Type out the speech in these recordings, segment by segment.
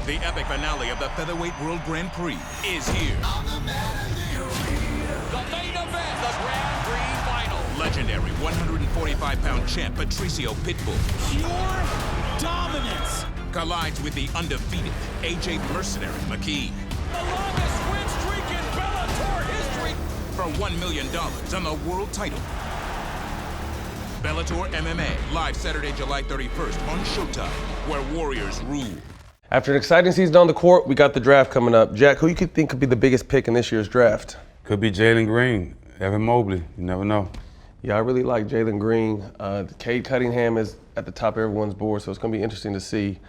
The epic finale of the Featherweight World Grand Prix is here. The main event, the Grand Prix final. Legendary 145-pound champ Patricio Pitbull Pure dominance. collides with the undefeated AJ Mercenary McKee The longest win streak in Bellator history. for $1 million on the world title. Bellator MMA, live Saturday, July 31st on Showtime, where warriors rule. After an exciting season on the court, we got the draft coming up. Jack, who you could think could be the biggest pick in this year's draft? Could be Jalen Green, Evan Mobley. You never know. Yeah, I really like Jalen Green. Cade Cunningham is at the top of everyone's board, so it's going to be interesting to see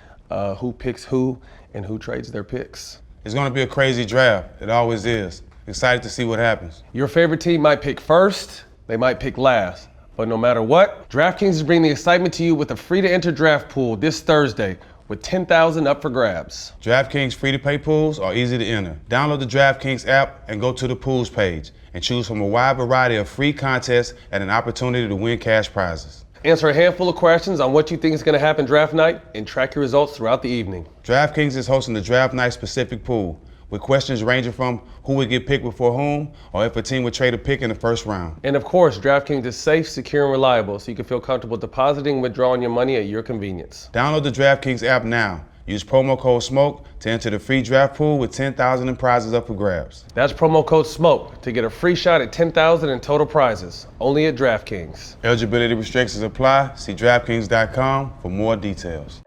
who picks who and who trades their picks. It's going to be a crazy draft. It always is. Excited to see what happens. Your favorite team might pick first, they might pick last. But no matter what, DraftKings is bringing the excitement to you with a free-to-enter draft pool this Thursday with $10,000 up for grabs. DraftKings free-to-play pools are easy to enter. Download the DraftKings app and go to the pools page and choose from a wide variety of free contests and an opportunity to win cash prizes. Answer a handful of questions on what you think is going to happen draft night and track your results throughout the evening. DraftKings is hosting the draft night specific pool with questions ranging from who would get picked before whom or if a team would trade a pick in the first round. And of course, DraftKings is safe, secure, and reliable, so you can feel comfortable depositing and withdrawing your money at your convenience. Download the DraftKings app now. Use promo code SMOKE to enter the free draft pool with $10,000 in prizes up for grabs. That's promo code SMOKE to get a free shot at $10,000 in total prizes, only at DraftKings. Eligibility restrictions apply. See DraftKings.com for more details.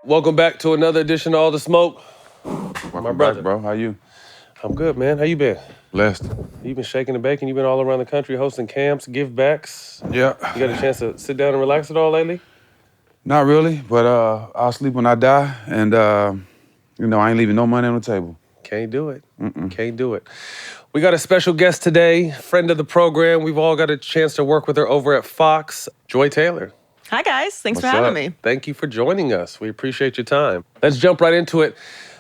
Welcome back to another edition of All the Smoke. Welcome brother. back, bro. How you? I'm good, man. How you been? Blessed. You've been shaking and baking. You've been all around the country hosting camps, give backs. Yeah. You got a chance to sit down and relax at all lately? Not really, but I'll sleep when I die, and I ain't leaving no money on the table. Can't do it. Can't do it. We got a special guest today, friend of the program. We've all got a chance to work with her over at Fox, Joy Taylor. Hi, guys. Thanks for What's having up? me. Thank you for joining us. We appreciate your time. Let's jump right into it.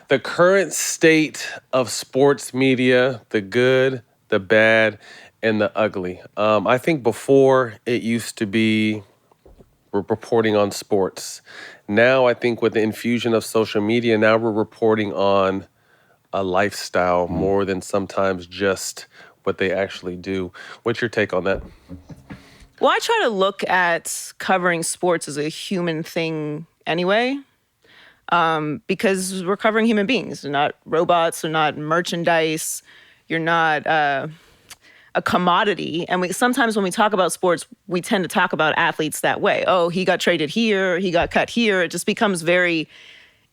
The current state of sports media, the good, the bad, and the ugly. I think before it used to be we're reporting on sports. Now I think with the infusion of social media, now we're reporting on a lifestyle more than sometimes just what they actually do. What's your take on that? Well, I try to look at covering sports as a human thing anyway, because we're covering human beings. They're not robots, they're not merchandise, you're not a commodity. And sometimes when we talk about sports, we tend to talk about athletes that way. Oh, he got traded here, he got cut here. It just becomes very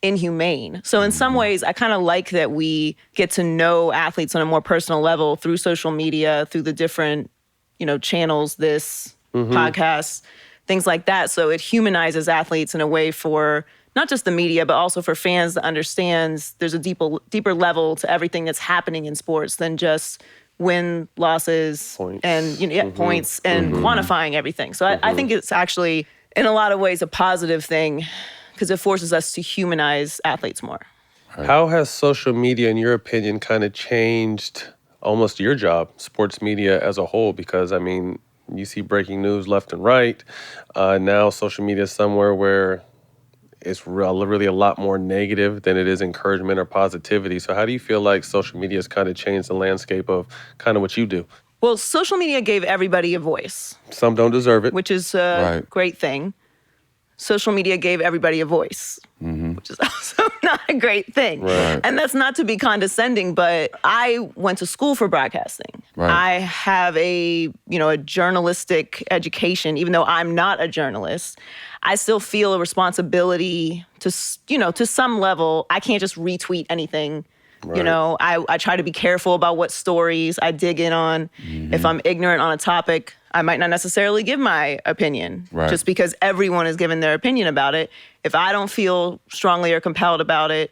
inhumane. So in some ways, I kind of like that we get to know athletes on a more personal level through social media, through the different, channels, podcasts, things like that. So it humanizes athletes in a way for not just the media, but also for fans that understands there's a deeper level to everything that's happening in sports than just win, losses, Points. and points and quantifying everything. So I think it's actually, in a lot of ways, a positive thing because it forces us to humanize athletes more. How has social media, in your opinion, kind of changed almost your job, sports media as a whole? Because, you see breaking news left and right. Now social media is somewhere where it's really a lot more negative than it is encouragement or positivity. So how do you feel like social media has kind of changed the landscape of kind of what you do? Well, social media gave everybody a voice, Some don't deserve it. which is a great thing. Social media gave everybody a voice, which is also not a great thing. Right. And that's not to be condescending, but I went to school for broadcasting. Right. I have a journalistic education, even though I'm not a journalist. I still feel a responsibility to some level. I can't just retweet anything. Right. I try to be careful about what stories I dig in on. If I'm ignorant on a topic, I might not necessarily give my opinion just because everyone is giving their opinion about it. If I don't feel strongly or compelled about it,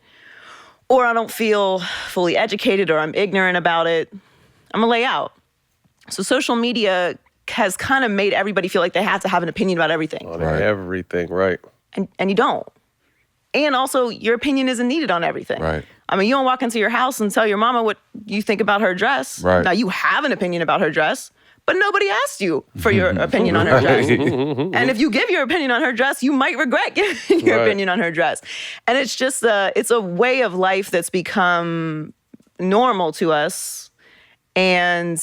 or I don't feel fully educated or I'm ignorant about it, I'm gonna lay out. So social media has kind of made everybody feel like they have to have an opinion about everything. On everything, right. And you don't. And also, your opinion isn't needed on everything. Right. I mean, you don't walk into your house and tell your mama what you think about her dress. Right. Now, you have an opinion about her dress, but nobody asked you for your opinion on her dress. And if you give your opinion on her dress, you might regret giving your opinion on her dress. And it's just it's a way of life that's become normal to us. And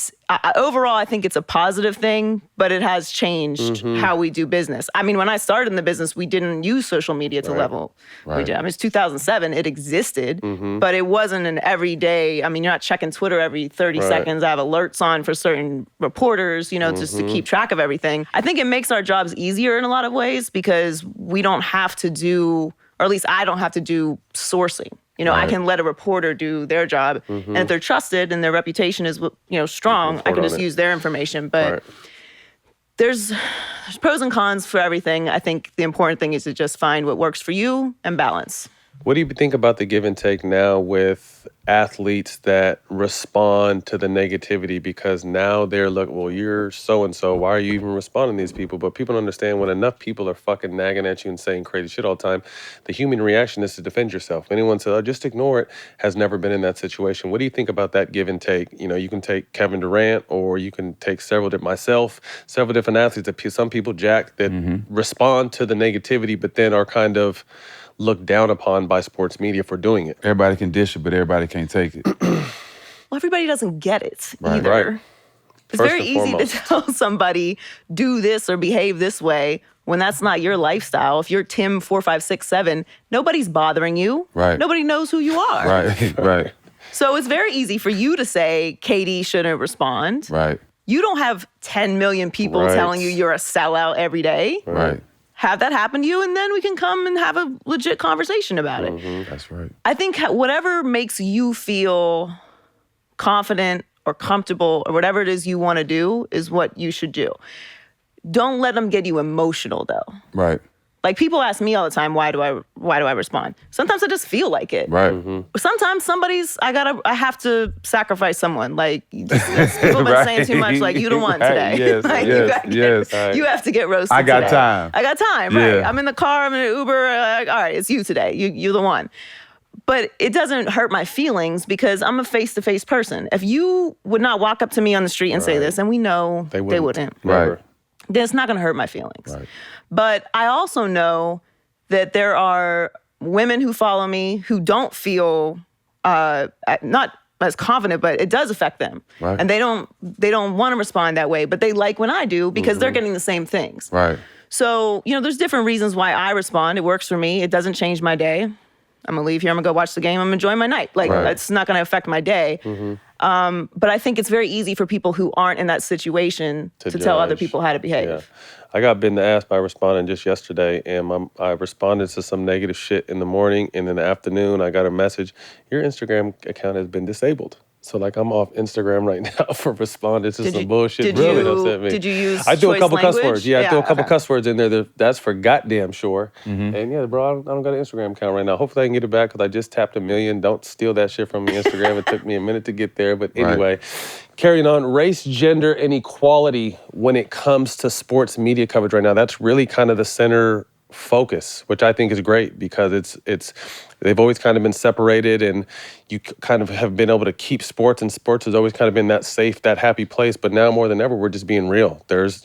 overall, I think it's a positive thing, but it has changed how we do business. I mean, when I started in the business, we didn't use social media to level. We did. I mean, it's 2007. It existed, but it wasn't an everyday. I mean, you're not checking Twitter every 30 seconds. I have alerts on for certain reporters, just to keep track of everything. I think it makes our jobs easier in a lot of ways because we don't have to do, or at least I don't have to do sourcing. I can let a reporter do their job. And if they're trusted and their reputation is, strong, I can just use their information. But there's pros and cons for everything. I think the important thing is to just find what works for you and balance. What do you think about the give and take now with athletes that respond to the negativity? Because now they're well, you're so-and-so. Why are you even responding to these people? But people don't understand when enough people are fucking nagging at you and saying crazy shit all the time, the human reaction is to defend yourself. Anyone says, oh, just ignore it, has never been in that situation. What do you think about that give and take? You can take Kevin Durant or you can take several different athletes, some people, Jack, that respond to the negativity but then are kind of looked down upon by sports media for doing it. Everybody can dish it, but everybody can't take it. Well, everybody doesn't get it either. Right. It's very easy to tell somebody, do this or behave this way when that's not your lifestyle. If you're Tim 4567, nobody's bothering you. Right. Nobody knows who you are. Right. So it's very easy for you to say, Katie shouldn't respond. Right. You don't have 10 million people telling you you're a sellout every day. Right. Have that happen to you, and then we can come and have a legit conversation about it. That's right. I think whatever makes you feel confident or comfortable or whatever it is you want to do is what you should do. Don't let them get you emotional, though. Right. Like, people ask me all the time, why do I respond? Sometimes I just feel like it. Right. Sometimes I have to sacrifice someone. Like, people have been saying too much, like, you the one today. Yes, like, you have to get roasted I got today. time. I got time, right. I'm in the car, I'm in an Uber, all right, it's you today. You're the one. But it doesn't hurt my feelings because I'm a face-to-face person. If you would not walk up to me on the street and say this, and we know they wouldn't. Right. Then it's not going to hurt my feelings. Right. But I also know that there are women who follow me who don't feel not as confident, but it does affect them. Right. And they don't want to respond that way, but they like when I do because they're getting the same things. Right. So, there's different reasons why I respond. It works for me. It doesn't change my day. I'm going to leave here. I'm going to go watch the game. I'm enjoying my night. Like, it's not going to affect my day. But I think it's very easy for people who aren't in that situation to tell other people how to behave. Yeah. I got bitten the ass by responding just yesterday, and I responded to some negative shit in the morning, and in the afternoon I got a message, your Instagram account has been disabled. So, I'm off Instagram right now for responding to some bullshit. Really upset me. Did you use I do a couple language? cuss words. Yeah, I threw a couple cuss words in there. That's for goddamn sure. And yeah, bro, I don't got an Instagram account right now. Hopefully I can get it back because I just tapped 1 million. Don't steal that shit from me, Instagram. It took me a minute to get there. But anyway, carrying on, race, gender, and equality when it comes to sports media coverage right now. That's really kind of the center focus, which I think is great because it's they've always kind of been separated, and you kind of have been able to keep sports, and sports has always kind of been that safe, that happy place. But now more than ever, we're just being real. There's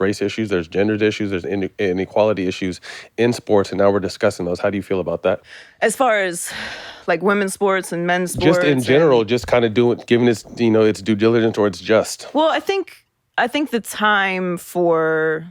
race issues, there's gender issues, there's inequality issues in sports, and now we're discussing those. How do you feel about that? As far as women's sports and men's sports, just in general, just kind of giving its its due diligence or its just. Well, I think the time for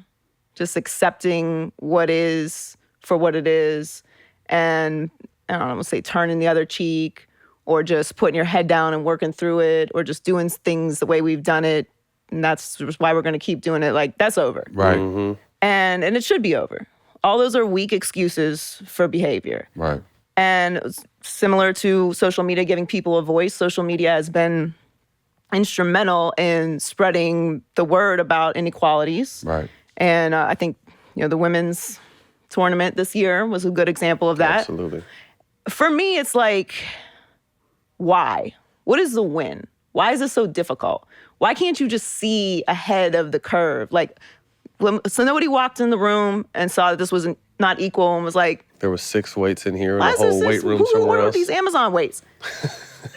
just accepting what is for what it is, and I don't know, say turning the other cheek, or just putting your head down and working through it, or just doing things the way we've done it, and that's why we're going to keep doing it. That's over. Right. And it should be over. All those are weak excuses for behavior. Right. And similar to social media giving people a voice, social media has been instrumental in spreading the word about inequalities. Right. And I think, the women's tournament this year was a good example of that. Absolutely. For me, it's why? What is the win? Why is it so difficult? Why can't you just see ahead of the curve? So nobody walked in the room and saw that this was not equal and was like, There was 6 weights in here and Why a is this whole weight room who somewhere ordered else. these Amazon weights?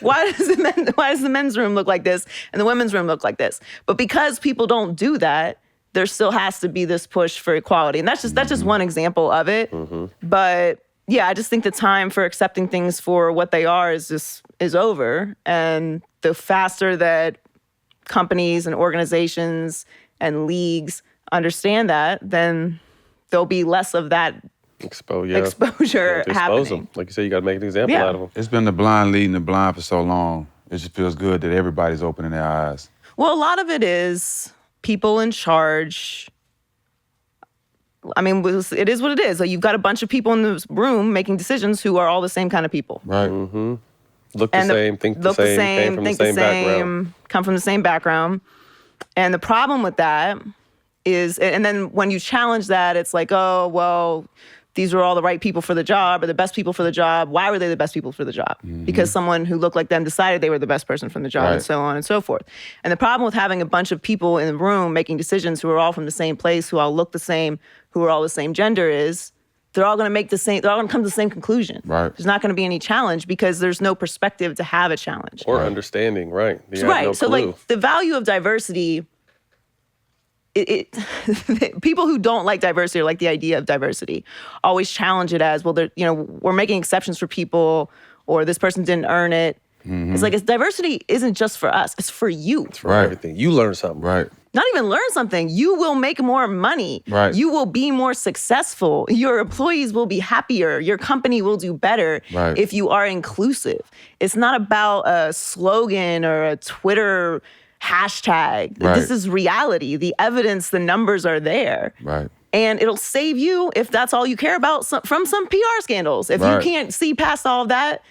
Why does the men's room look like this and the women's room look like this? But because people don't do that, there still has to be this push for equality. And that's just one example of it. But yeah, I just think the time for accepting things for what they are is over. And the faster that companies and organizations and leagues understand that, then there'll be less of that exposure happening. Them. Like you said, you got to make an example out of them. It's been the blind leading the blind for so long. It just feels good that everybody's opening their eyes. Well, a lot of it is people in charge. I mean, it is what it is. Like, you've got a bunch of people in this room making decisions who are all the same kind of people. Right. Look the same, think the same, came from the same background. Come from the same background. And the problem with that is, and then when you challenge that, it's like, oh, well, these were all the right people for the job or the best people for the job. Why were they the best people for the job? Because someone who looked like them decided they were the best person from the job, and so on and so forth. And the problem with having a bunch of people in the room making decisions who are all from the same place, who all look the same, who are all the same gender is, they're all going to come to the same conclusion. Right. There's not going to be any challenge because there's no perspective to have a challenge. Or understanding, right. You have Right. no So clue. like the value of diversity, people who don't like diversity or like the idea of diversity always challenge it as, well, we're making exceptions for people, or this person didn't earn it. It's like, diversity isn't just for us, it's for you. For everything. You learn something. Right. Not even learn something. You will make more money. Right. You will be more successful. Your employees will be happier. Your company will do better if you are inclusive. It's not about a slogan or a Twitter hashtag. Right. This is reality. The evidence, the numbers are there. Right. And it'll save you, if that's all you care about, from some PR scandals. If you can't see past all of that,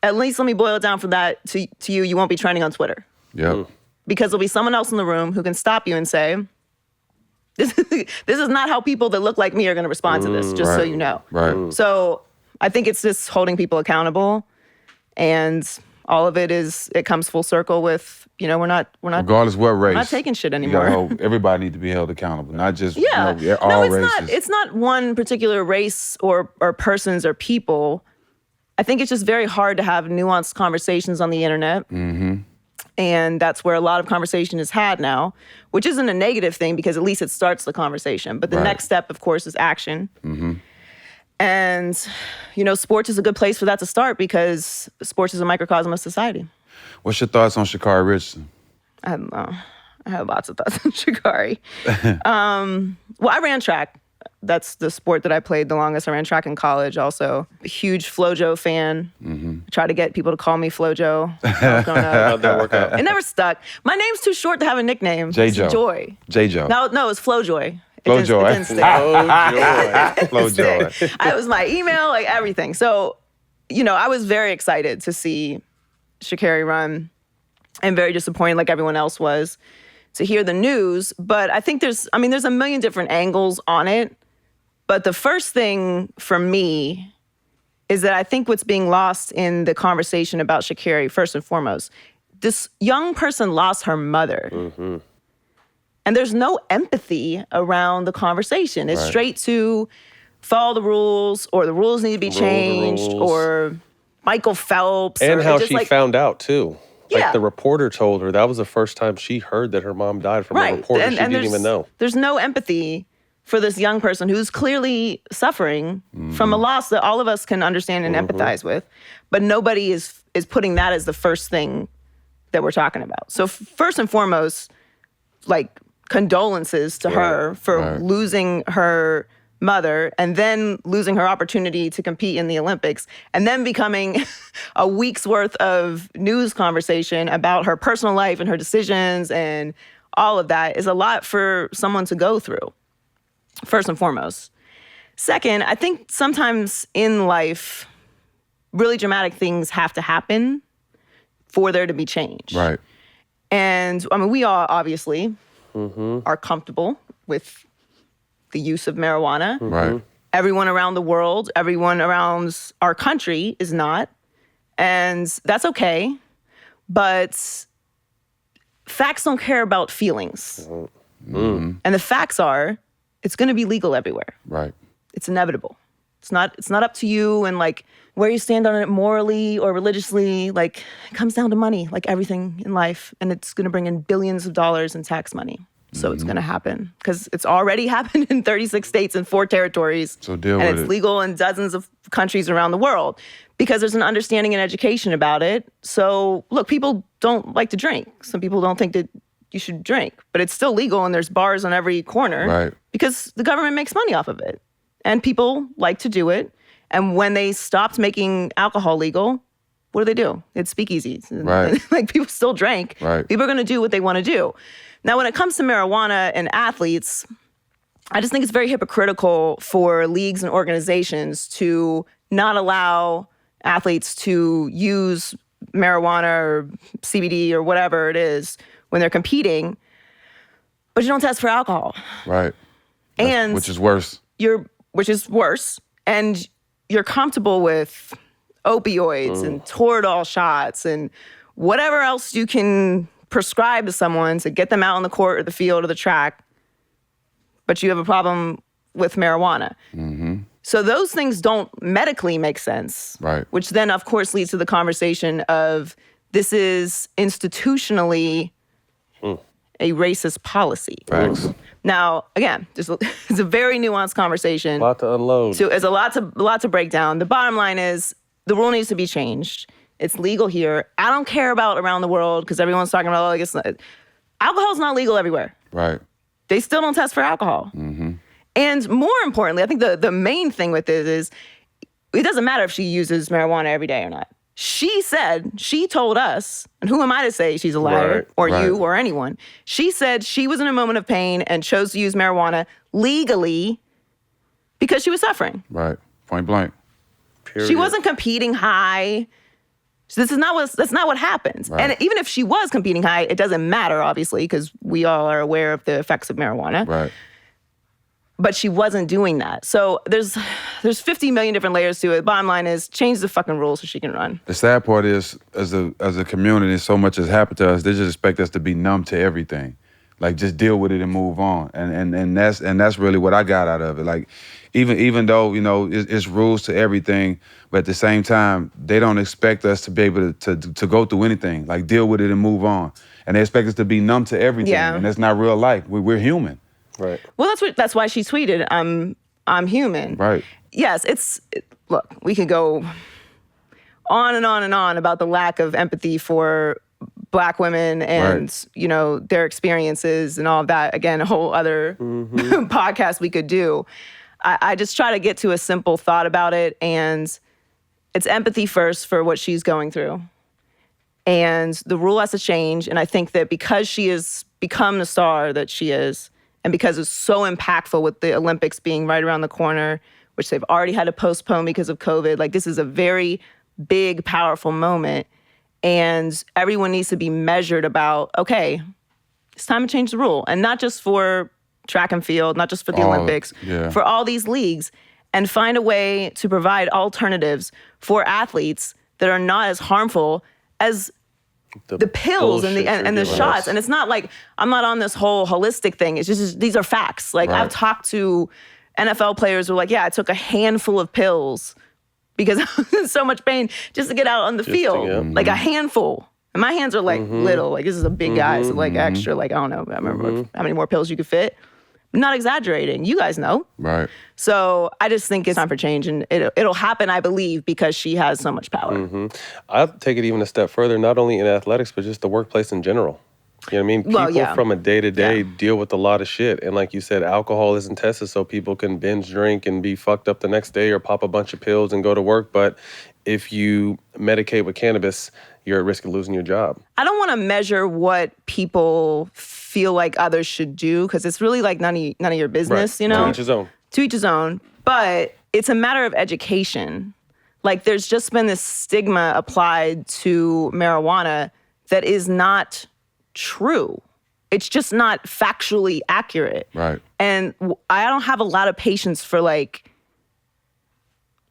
at least let me boil it down from that to you. You won't be trending on Twitter. Yep. Because there'll be someone else in the room who can stop you and say, this is not how people that look like me are going to respond to this, just so you know. Right. So I think it's just holding people accountable. And all of it comes full circle with, we're not Regardless what race. we're not taking shit You anymore. gotta hold, everybody needs to be held accountable, not just Yeah. all No, it's races. not. It's not one particular race or persons or people. I think it's just very hard to have nuanced conversations on the internet. And that's where a lot of conversation is had now, which isn't a negative thing because at least it starts the conversation. But the next step, of course, is action. And, sports is a good place for that to start because sports is a microcosm of society. What's your thoughts on Sha'Carri Richardson? I don't know. I have lots of thoughts on Sha'Carri. Well, I ran track. That's the sport that I played the longest. I ran track in college also. A huge FloJo fan. Try to get people to call me FloJo. How'd that work out? It never stuck. My name's too short to have a nickname. J-Jo. It's Joy. J-Jo. No, it's FloJoy. FloJoy. It didn't stick. FloJoy. It was my email, like everything. So, I was very excited to see Sha'Carri run and very disappointed like everyone else was to hear the news. But I think there's a million different angles on it. But the first thing for me is that I think what's being lost in the conversation about Sha'Carri, first and foremost, this young person lost her mother. And there's no empathy around the conversation. It's straight to follow the rules, or the rules need to be changed, or Michael Phelps. And or how just she found out, too. Yeah. Like the reporter told her that was the first time she heard that her mom died from a reporter she didn't even know. There's no empathy for this young person who's clearly suffering from a loss that all of us can understand and empathize with. But nobody is putting that as the first thing that we're talking about. So first and foremost, like, condolences to her for losing her mother and then losing her opportunity to compete in the Olympics and then becoming a week's worth of news conversation about her personal life and her decisions and all of that is a lot for someone to go through, first and foremost. Second, I think sometimes in life, really dramatic things have to happen for there to be change. Right. And we all obviously are comfortable with the use of marijuana. Right. Everyone around the world, everyone around our country is not. And that's okay. But facts don't care about feelings. And the facts are, it's going to be legal everywhere. Right. It's inevitable. It's not up to you and like where you stand on it morally or religiously. Like it comes down to money, like everything in life. And it's going to bring in billions of dollars in tax money. So it's going to happen because it's already happened in 36 states and 4 territories. So deal and with it's it. legal in dozens of countries around the world because there's an understanding and education about it. So look, people don't like to drink. Some people don't think that you should drink, but it's still legal and there's bars on every corner Right. because the government makes money off of it. And people like to do it. And when they stopped making alcohol legal, what do? It's speakeasies. Right. Like people still drank. Right. People are going to do what they want to do. Now, when it comes to marijuana and athletes, I just think it's very hypocritical for leagues and organizations to not allow athletes to use marijuana or CBD or whatever it is when they're competing, but you don't test for alcohol. Right. And Which is worse. which is worse. And you're comfortable with opioids and Toradol shots and whatever else you can prescribe to someone to get them out on the court or the field or the track, but you have a problem with marijuana. So those things don't medically make sense. Right. Which then, of course, leads to the conversation of this is institutionally a racist policy. Facts. Now, again, it's a very nuanced conversation. A lot to unload. So there's a lot to break down. The bottom line is the rule needs to be changed. It's legal here. I don't care about around the world because everyone's talking about, like, alcohol's not legal everywhere. Right. They still don't test for alcohol. And more importantly, I think the main thing with this is it doesn't matter if she uses marijuana every day or not. She told us, and who am I to say she's a liar, Right, or right. you or anyone? She said she was in a moment of pain and chose to use marijuana legally because she was suffering. Right. Point blank. Period. She wasn't competing high. That's not what happens. Right. And even if she was competing high, it doesn't matter, obviously, because we all are aware of the effects of marijuana. Right. But she wasn't doing that. So there's 50 million different layers to it. Bottom line is change the fucking rules so she can run. The sad part is, as a community, so much has happened to us. They just expect us to be numb to everything, like just deal with it and move on. And that's really what I got out of it. Like, even though it's rules to everything, but at the same time, they don't expect us to be able to go through anything. Like, deal with it and move on. And they expect us to be numb to everything. Yeah. And that's not real life. We're human. Right. Well, that's why she tweeted, I'm human. Right. Yes, look, we could go on and on and on about the lack of empathy for Black women and, their experiences and all of that. Again, a whole other podcast we could do. I just try to get to a simple thought about it, and it's empathy first for what she's going through. And the rule has to change, and I think that because she has become the star that she is, and because it's so impactful with the Olympics being right around the corner, which they've already had to postpone because of COVID, like this is a very big, powerful moment. And everyone needs to be measured about, okay, it's time to change the rule. And not just for track and field, not just for the Olympics, for all these leagues, and find a way to provide alternatives for athletes that are not as harmful as the pills and the shots. And it's not like, I'm not on this whole holistic thing. It's just these are facts. Like, I've talked to NFL players who are like, yeah, I took a handful of pills because I was in so much pain just to get out on the field. Like a handful. And my hands are like little. Like, this is a big guy. So like extra, like, I don't know. I remember how many more pills you could fit. I'm not exaggerating. You guys know. Right. So I just think it's time for change, and it'll happen, I believe, because she has so much power. I'll take it even a step further, not only in athletics, but just the workplace in general. You know what I mean? People from a day-to-day deal with a lot of shit. And like you said, alcohol isn't tested so people can binge drink and be fucked up the next day or pop a bunch of pills and go to work. But if you medicate with cannabis, you're at risk of losing your job. I don't want to measure what people feel like others should do, because it's really like none of your business, you know? To each his own. To each his own. But it's a matter of education. Like, there's just been this stigma applied to marijuana that is not true. It's just not factually accurate. Right. And I don't have a lot of patience for, like,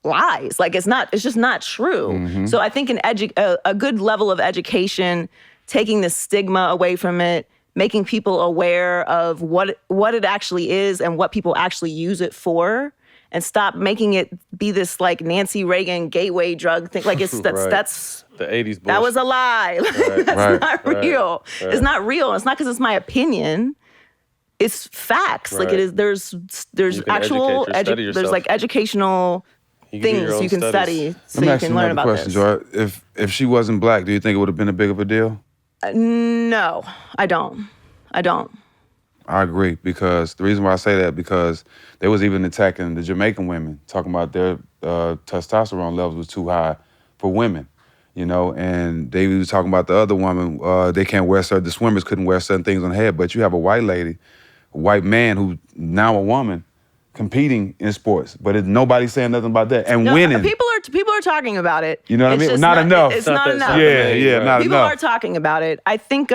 lies. Like, it's just not true. So I think a good level of education, taking the stigma away from it, making people aware of what it actually is and what people actually use it for, and stop making it be this like Nancy Reagan gateway drug thing. Like that's Right. that's The 80s bullshit. that was a lie. That's Right. not real. Right. It's not real. It's not because it's my opinion. It's facts. Like Right. it is. There's You can actual educate study there's yourself. like educational You can do your things own you can studies. study so Let me you ask you can learn another about question, this. Joy. If she wasn't black, do you think it would have been a big of a deal? No, I don't. I agree, because the reason why I say that, because they was even attacking the Jamaican women, talking about their testosterone levels was too high for women, you know, and they was talking about the other woman, they can't wear the swimmers couldn't wear certain things on their head, but you have a white lady, a white man who's now a woman competing in sports, but nobody's saying nothing about that and No, winning. people are talking about it. You know what I It's mean? just Not enough. It's Not not that- enough. Yeah, Right. not People enough. are talking about it. I think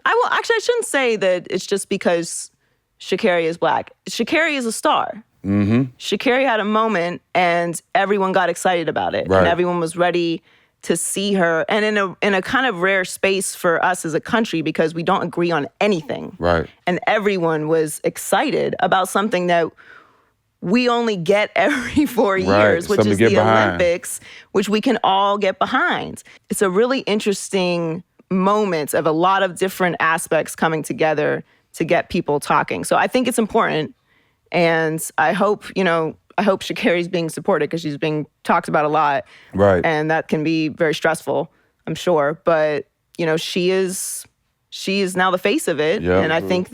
I shouldn't say that it's just because Sha'Carri is black. Sha'Carri is a star. Mm-hmm. Sha'Carri had a moment and everyone got excited about it. Right. And everyone was ready to see her. And in a kind of rare space for us as a country because we don't agree on anything. Right. And everyone was excited about something that we only get every 4 years, which something is to the get behind. Olympics, which we can all get behind. It's a really interesting moment of a lot of different aspects coming together to get people talking. So I think it's important. And I hope Sha'Carri's being supported because she's being talked about a lot. Right. And that can be very stressful, I'm sure. But, she is now the face of it. Yeah. And I think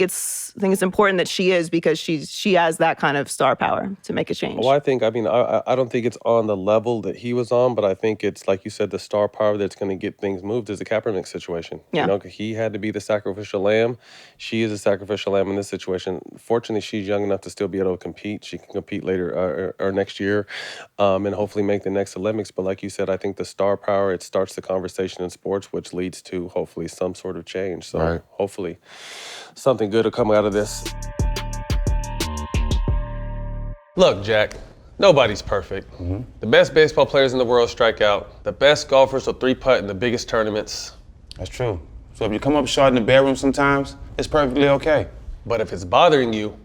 it's important that she is because she has that kind of star power to make a change. Well, I don't think it's on the level that he was on, but I think it's, like you said, the star power that's going to get things moved is the Kaepernick situation. Yeah. He had to be the sacrificial lamb. She is a sacrificial lamb in this situation. Fortunately, she's young enough to still be able to compete. She can compete later or next year and hopefully make the next Olympics. But like you said, I think the star power, it starts the conversation in sports, which leads to hopefully some sort of change. So Right. hopefully something good will come out of this. Look, Jack, nobody's perfect. The best baseball players in the world strike out. The best golfers will three-putt in the biggest tournaments. That's true. So if you come up short in the bedroom sometimes, it's perfectly okay. But if it's bothering you,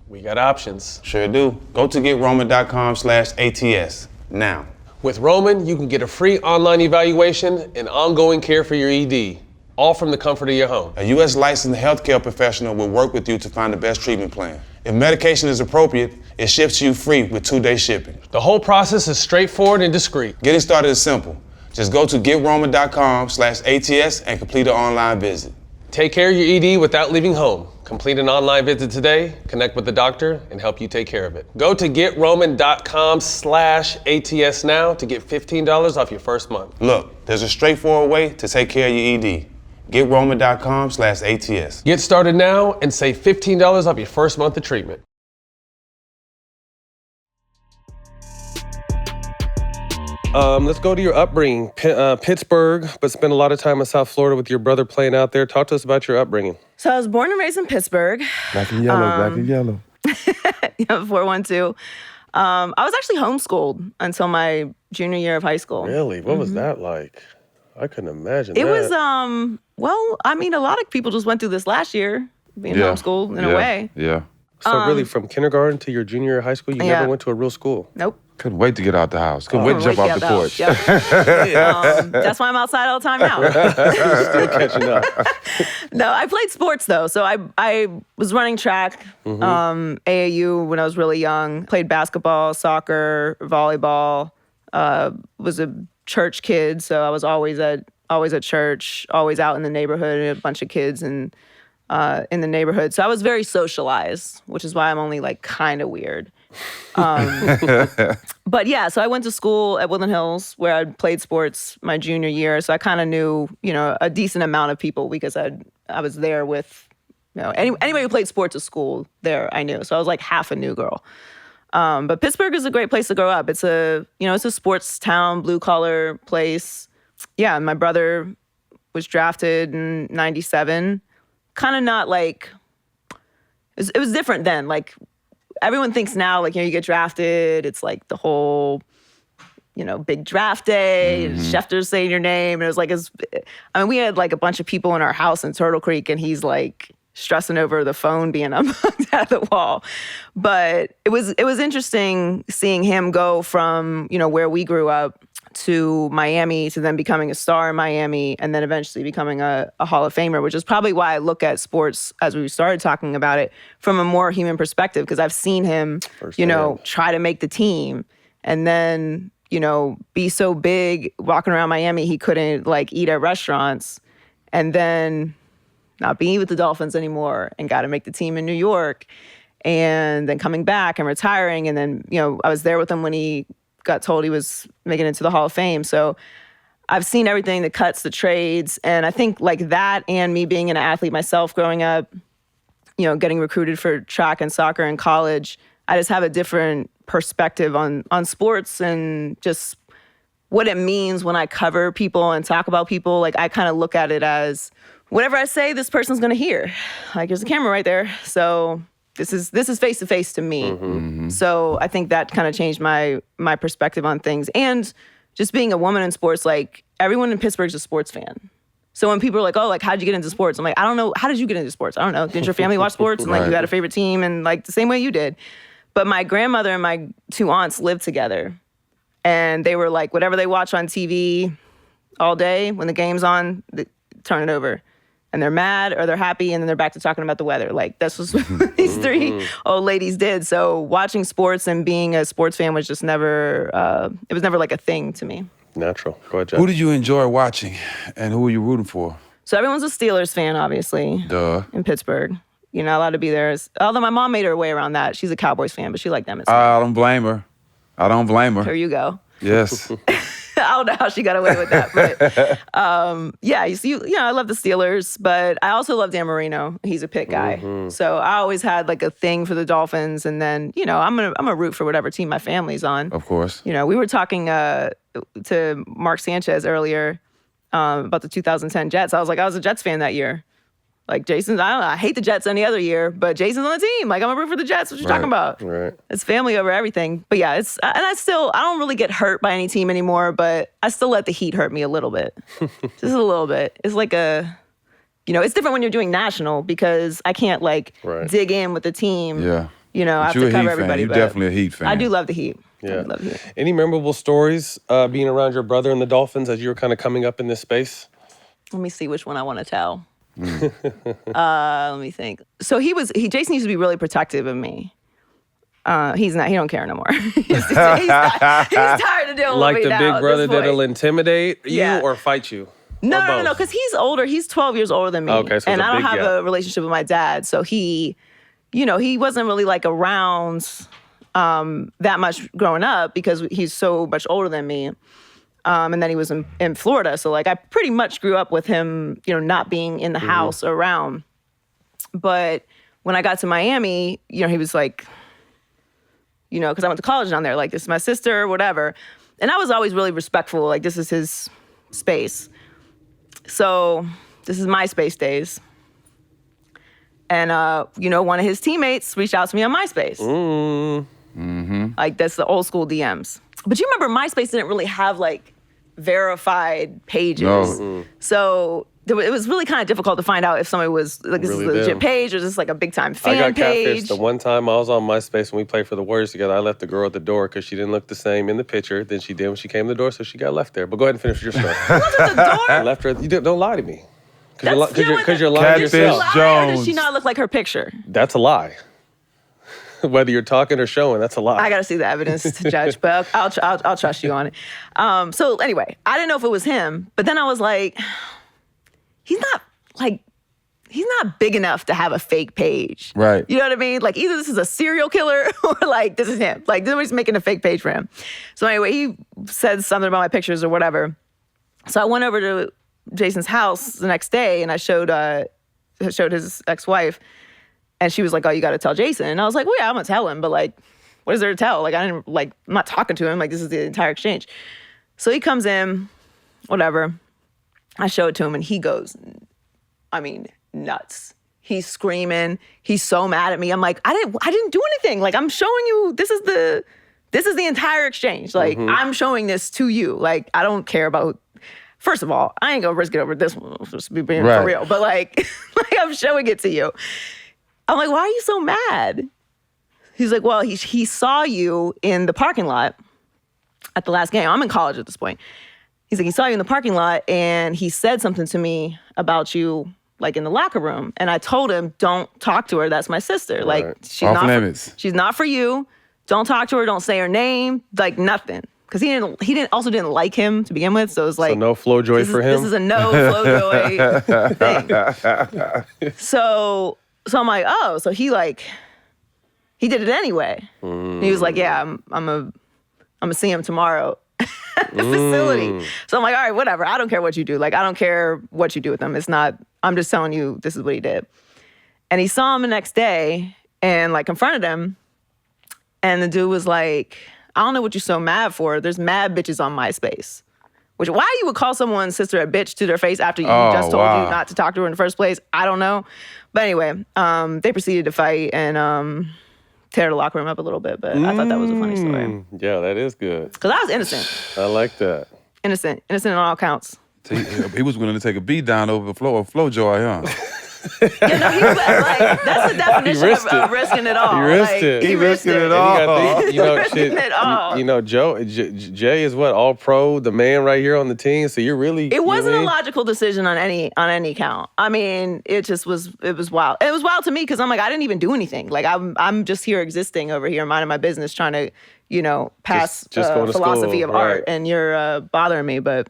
we got options. Sure do. Go to GetRoman.com/ATS now. With Roman, you can get a free online evaluation and ongoing care for your ED, all from the comfort of your home. A U.S. licensed healthcare professional will work with you to find the best treatment plan. If medication is appropriate, it ships to you free with 2-day shipping. The whole process is straightforward and discreet. Getting started is simple. Just go to GetRoman.com/ATS and complete an online visit. Take care of your ED without leaving home. Complete an online visit today, connect with the doctor, and help you take care of it. Go to GetRoman.com/ATS now to get $15 off your first month. Look, there's a straightforward way to take care of your ED. GetRoman.com/ATS. Get started now and save $15 off your first month of treatment. Let's go to your upbringing. Pittsburgh, but spent a lot of time in South Florida with your brother playing out there. Talk to us about your upbringing. So I was born and raised in Pittsburgh. Black and yellow, black and yellow. 412. I was actually homeschooled until my junior year of high school. Really? What was that like? I couldn't imagine It that. was, a lot of people just went through this last year, being homeschooled in a way. Yeah. So really, from kindergarten to your junior year of high school, you Yeah. never went to a real school? Nope. Couldn't wait to get out the house. Couldn't wait to jump off the porch. Yep. That's why I'm outside all the time now. Still catching up. No, I played sports though. So I was running track, AAU when I was really young. Played basketball, soccer, volleyball. Was a church kid, so I was always at church, always out in the neighborhood, a bunch of kids in the neighborhood. So I was very socialized, which is why I'm only like kind of weird. But yeah, so I went to school at Woodland Hills where I played sports my junior year. So I kind of knew, a decent amount of people because I was there with, anybody who played sports at school there I knew. So I was like half a new girl. But Pittsburgh is a great place to grow up. It's a sports town, blue collar place. Yeah, my brother was drafted in 97. Kind of not like, it was different then. Like, everyone thinks now, like, you get drafted, it's like the whole, big draft day, Schefter's saying your name. And it was like, we had like a bunch of people in our house in Turtle Creek, and he's like stressing over the phone being unplugged out of the wall. But it was interesting seeing him go from, where we grew up to Miami to then becoming a star in Miami and then eventually becoming a Hall of Famer, which is probably why I look at sports, as we started talking about it, from a more human perspective, because I've seen him, try to make the team and then, be so big walking around Miami he couldn't eat at restaurants, and then not being with the Dolphins anymore and got to make the team in New York, and then coming back and retiring. And then, I was there with him when he got told he was making it to the Hall of Fame. So I've seen everything, the cuts, the trades. And I think that and me being an athlete myself growing up, getting recruited for track and soccer in college, I just have a different perspective on sports and just what it means when I cover people and talk about people. I kind of look at it as whatever I say, this person's going to hear. There's a camera right there. So this is face to face to me. Mm-hmm. So I think that kind of changed my perspective on things. And just being a woman in sports, everyone in Pittsburgh's a sports fan. So when people are like, oh, how'd you get into sports? I'm like, I don't know. How did you get into sports? I don't know. Did your family watch sports? And you had a favorite team and the same way you did. But my grandmother and my two aunts lived together. And they were whatever they watch on TV all day, when the game's on, they turn it over. And they're mad or they're happy, and then they're back to talking about the weather. That's what these three old ladies did. So watching sports and being a sports fan was just never, it was never a thing to me. Natural. Go ahead, Jeff. Who did you enjoy watching, and who were you rooting for? So everyone's a Steelers fan, obviously. Duh. In Pittsburgh. You're not allowed to be there. Although my mom made her way around that. She's a Cowboys fan, but she liked them. I don't blame her. Here you go. Yes. I don't know how she got away with that, but I love the Steelers, but I also love Dan Marino. He's a Pitt guy, so I always had a thing for the Dolphins, and then I'm gonna root for whatever team my family's on. Of course. We were talking to Mark Sanchez earlier about the 2010 Jets. I was I was a Jets fan that year. Jason's, I hate the Jets any other year, but Jason's on the team. I'm gonna root for the Jets. What you talking about? Right. It's family over everything. But yeah, I don't really get hurt by any team anymore, but I still let the Heat hurt me a little bit. Just a little bit. It's it's different when you're doing national because I can't dig in with the team. Yeah. I have to cover everybody. You're definitely a Heat fan. I do love the Heat. Yeah. Love the Heat. Any memorable stories being around your brother and the Dolphins as you were kind of coming up in this space? Let me see which one I want to tell. Let me think. So Jason used to be really protective of me. He's not. He don't care no more. he's tired of dealing with me the now, big brother that'll intimidate you or fight you. No, because he's older. He's 12 years older than me. Okay, so and I don't have gap. a relationship with my dad, so he wasn't really around that much growing up because he's so much older than me. And then he was in Florida. So I pretty much grew up with him, not being in the house or around. But when I got to Miami, he was because I went to college down there, this is my sister, whatever. And I was always really respectful. This is his space. So this is MySpace days. And, one of his teammates reached out to me on MySpace. That's the old school DMs. But you remember MySpace didn't really have verified pages. No. So it was really kind of difficult to find out if somebody was this is a legit page or just a big time fan I got page. catfished the one time I was on MySpace when we played for the Warriors together. I left the girl at the door because she didn't look the same in the picture than she did when she came to the door, so she got left there. But go ahead and finish your story. Look at the door. I left her. Don't lie to me. Because you're lying to Catfish yourself. Jones. Or does she not look like her picture? That's a lie. Whether you're talking or showing, that's a lie. I got to see the evidence to judge, but I'll trust you on it. So anyway, I didn't know if it was him, but then I was he's not big enough to have a fake page. Right. You know what I mean? Either this is a serial killer or this is him. Somebody's making a fake page for him. So anyway, he said something about my pictures or whatever. So I went over to Jason's house the next day and I showed his ex-wife. And she was like, oh, you got to tell Jason. And I was like, well, yeah, I'm going to tell him. But what is there to tell? I'm not talking to him. This is the entire exchange. So he comes in, whatever. I show it to him and he goes, nuts. He's screaming. He's so mad at me. I'm like, I didn't do anything. I'm showing you, this is the entire exchange. I'm showing this to you. I don't care about first of all, I ain't gonna risk it over this one, just be being Right. for real. But like I'm showing it to you. I'm like, why are you so mad? He's like, well, he saw you in the parking lot at the last game. I'm in college at this point. He's like, he saw you in the parking lot and he said something to me about you, like in the locker room. And I told him, don't talk to her. That's my sister. Like, Right. she's Off not limits. she's not for you. Don't talk to her. Don't say her name. Like nothing. Because he didn't like him to begin with. So it was like, So no FloJoy for him? This is a no FloJoy thing. So I'm like, oh, so he did it anyway. He was like, yeah, I'm gonna see him tomorrow at the facility. So I'm like, all right, whatever. I don't care what you do. Like, I don't care what you do with him. It's not, I'm just telling you this is what he did. And he saw him the next day and like confronted him. And the dude was like, I don't know what you're so mad for. There's mad bitches on MySpace. Which, why you would call someone's sister a bitch to their face after you just told you not to talk to her in the first place, I don't know. But anyway, they proceeded to fight and tear the locker room up a little bit. But I thought that was a funny story. Yeah, that is good. Because I was innocent. I like that. Innocent on all counts. So he was willing to take a beat down over the floor of FloJoy, huh? He was like, that's the definition of risking it all. He risked it. He risked it. it And all. you gotta think, shit. It all. Jay is what, all pro, the man right here on the team. So you're really. It wasn't a logical decision on any count. I mean, it was wild. It was wild to me because I'm like, I didn't even do anything. Like I'm just here existing over here, minding my business, trying to, pass Just going to philosophy school, of art, right. and you're bothering me. But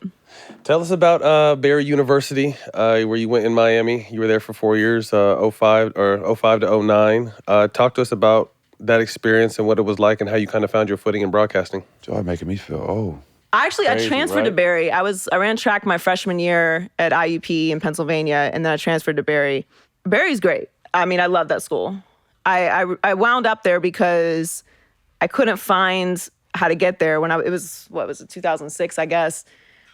Tell us about Barry University, where you went in Miami. You were there for 4 years, 05 to 09. Talk to us about that experience and what it was like and how you kind of found your footing in broadcasting. Joy making me feel old. I Crazy, transferred to right? Barry. I ran track my freshman year at IUP in Pennsylvania, and then I transferred to Barry. Barry's great. I mean, I love that school. I wound up there because I couldn't find how to get there when it was 2006, I guess.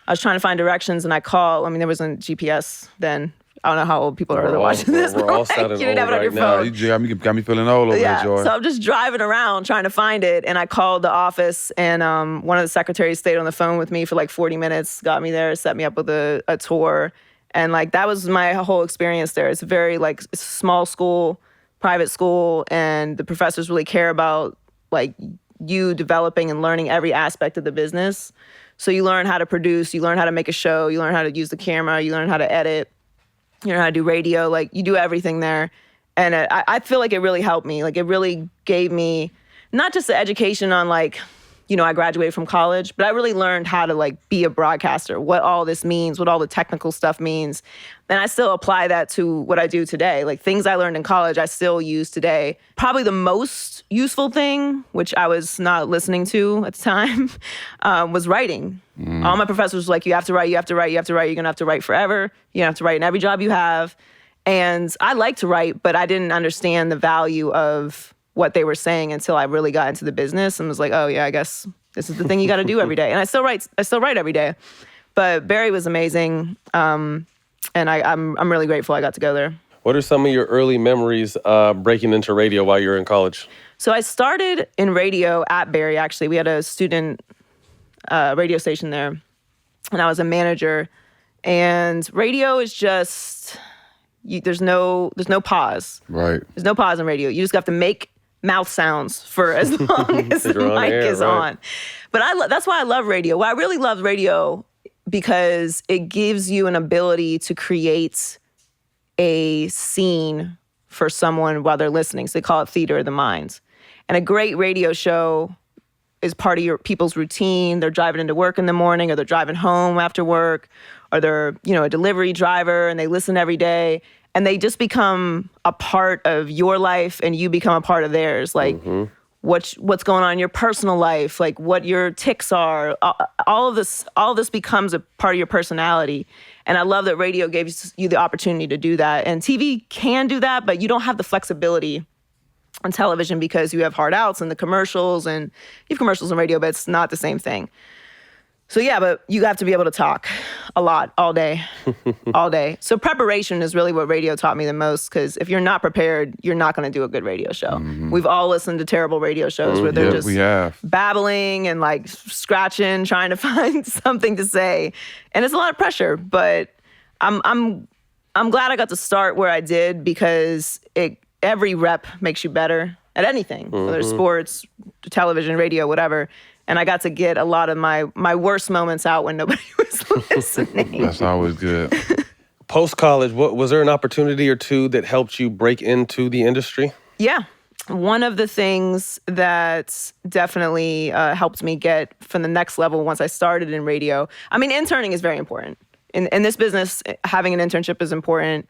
I was trying to find directions and I called. I mean, there wasn't GPS then. I don't know how old people are watching this. We're but all like, sounding you didn't have it old on your right now. phone. You got me feeling old over there, Joy. So I'm just driving around trying to find it, and I called the office, and one of the secretaries stayed on the phone with me for like 40 minutes, got me there, set me up with a tour, and like that was my whole experience there. It's a very it's a small school, private school, and the professors really care about like you developing and learning every aspect of the business. So you learn how to produce, you learn how to make a show, you learn how to use the camera, you learn how to edit, you learn how to do radio, like you do everything there. And I feel like it really helped me. Like it really gave me not just the education on like, I graduated from college, but I really learned how to like be a broadcaster, what all this means, what all the technical stuff means. And I still apply that to what I do today. Like things I learned in college, I still use today. Probably the most useful thing, which I was not listening to at the time, was writing. All my professors were like, you have to write, you have to write, you have to write. You're gonna have to write forever. You have to write in every job you have. And I like to write, but I didn't understand the value of what they were saying until I really got into the business and was like, oh yeah, I guess this is the thing you got to do every day. And I still write every day. But Barry was amazing, and I'm really grateful I got to go there. What are some of your early memories breaking into radio while you were in college? So I started in radio at Barry. Actually, we had a student radio station there, and I was a manager. And radio is just there's no pause. Right. There's no pause in radio. You just have to make mouth sounds for as long as the mic is on. But that's why I love radio. Well, I really love radio because it gives you an ability to create a scene for someone while they're listening. So they call it theater of the mind. And a great radio show is part of your people's routine. They're driving into work in the morning, or they're driving home after work, or they're, a delivery driver and they listen every day. And they just become a part of your life and you become a part of theirs. Like what's going on in your personal life, like what your tics are, all of this becomes a part of your personality. And I love that radio gives you the opportunity to do that. And TV can do that, but you don't have the flexibility on television because you have hard outs and the commercials, and you have commercials on radio, but it's not the same thing. So yeah, but you have to be able to talk a lot, all day, all day. So preparation is really what radio taught me the most, because if you're not prepared, you're not going to do a good radio show. We've all listened to terrible radio shows where they're just we have. babbling and like scratching, trying to find something to say. And it's a lot of pressure, but I'm glad I got to start where I did, because every rep makes you better at anything, whether it's sports, television, radio, whatever. And I got to get a lot of my worst moments out when nobody was listening. That's always good. Post-college, was there an opportunity or two that helped you break into the industry? Yeah. One of the things that definitely helped me get from the next level once I started in radio, I mean, interning is very important. In this business, having an internship is important.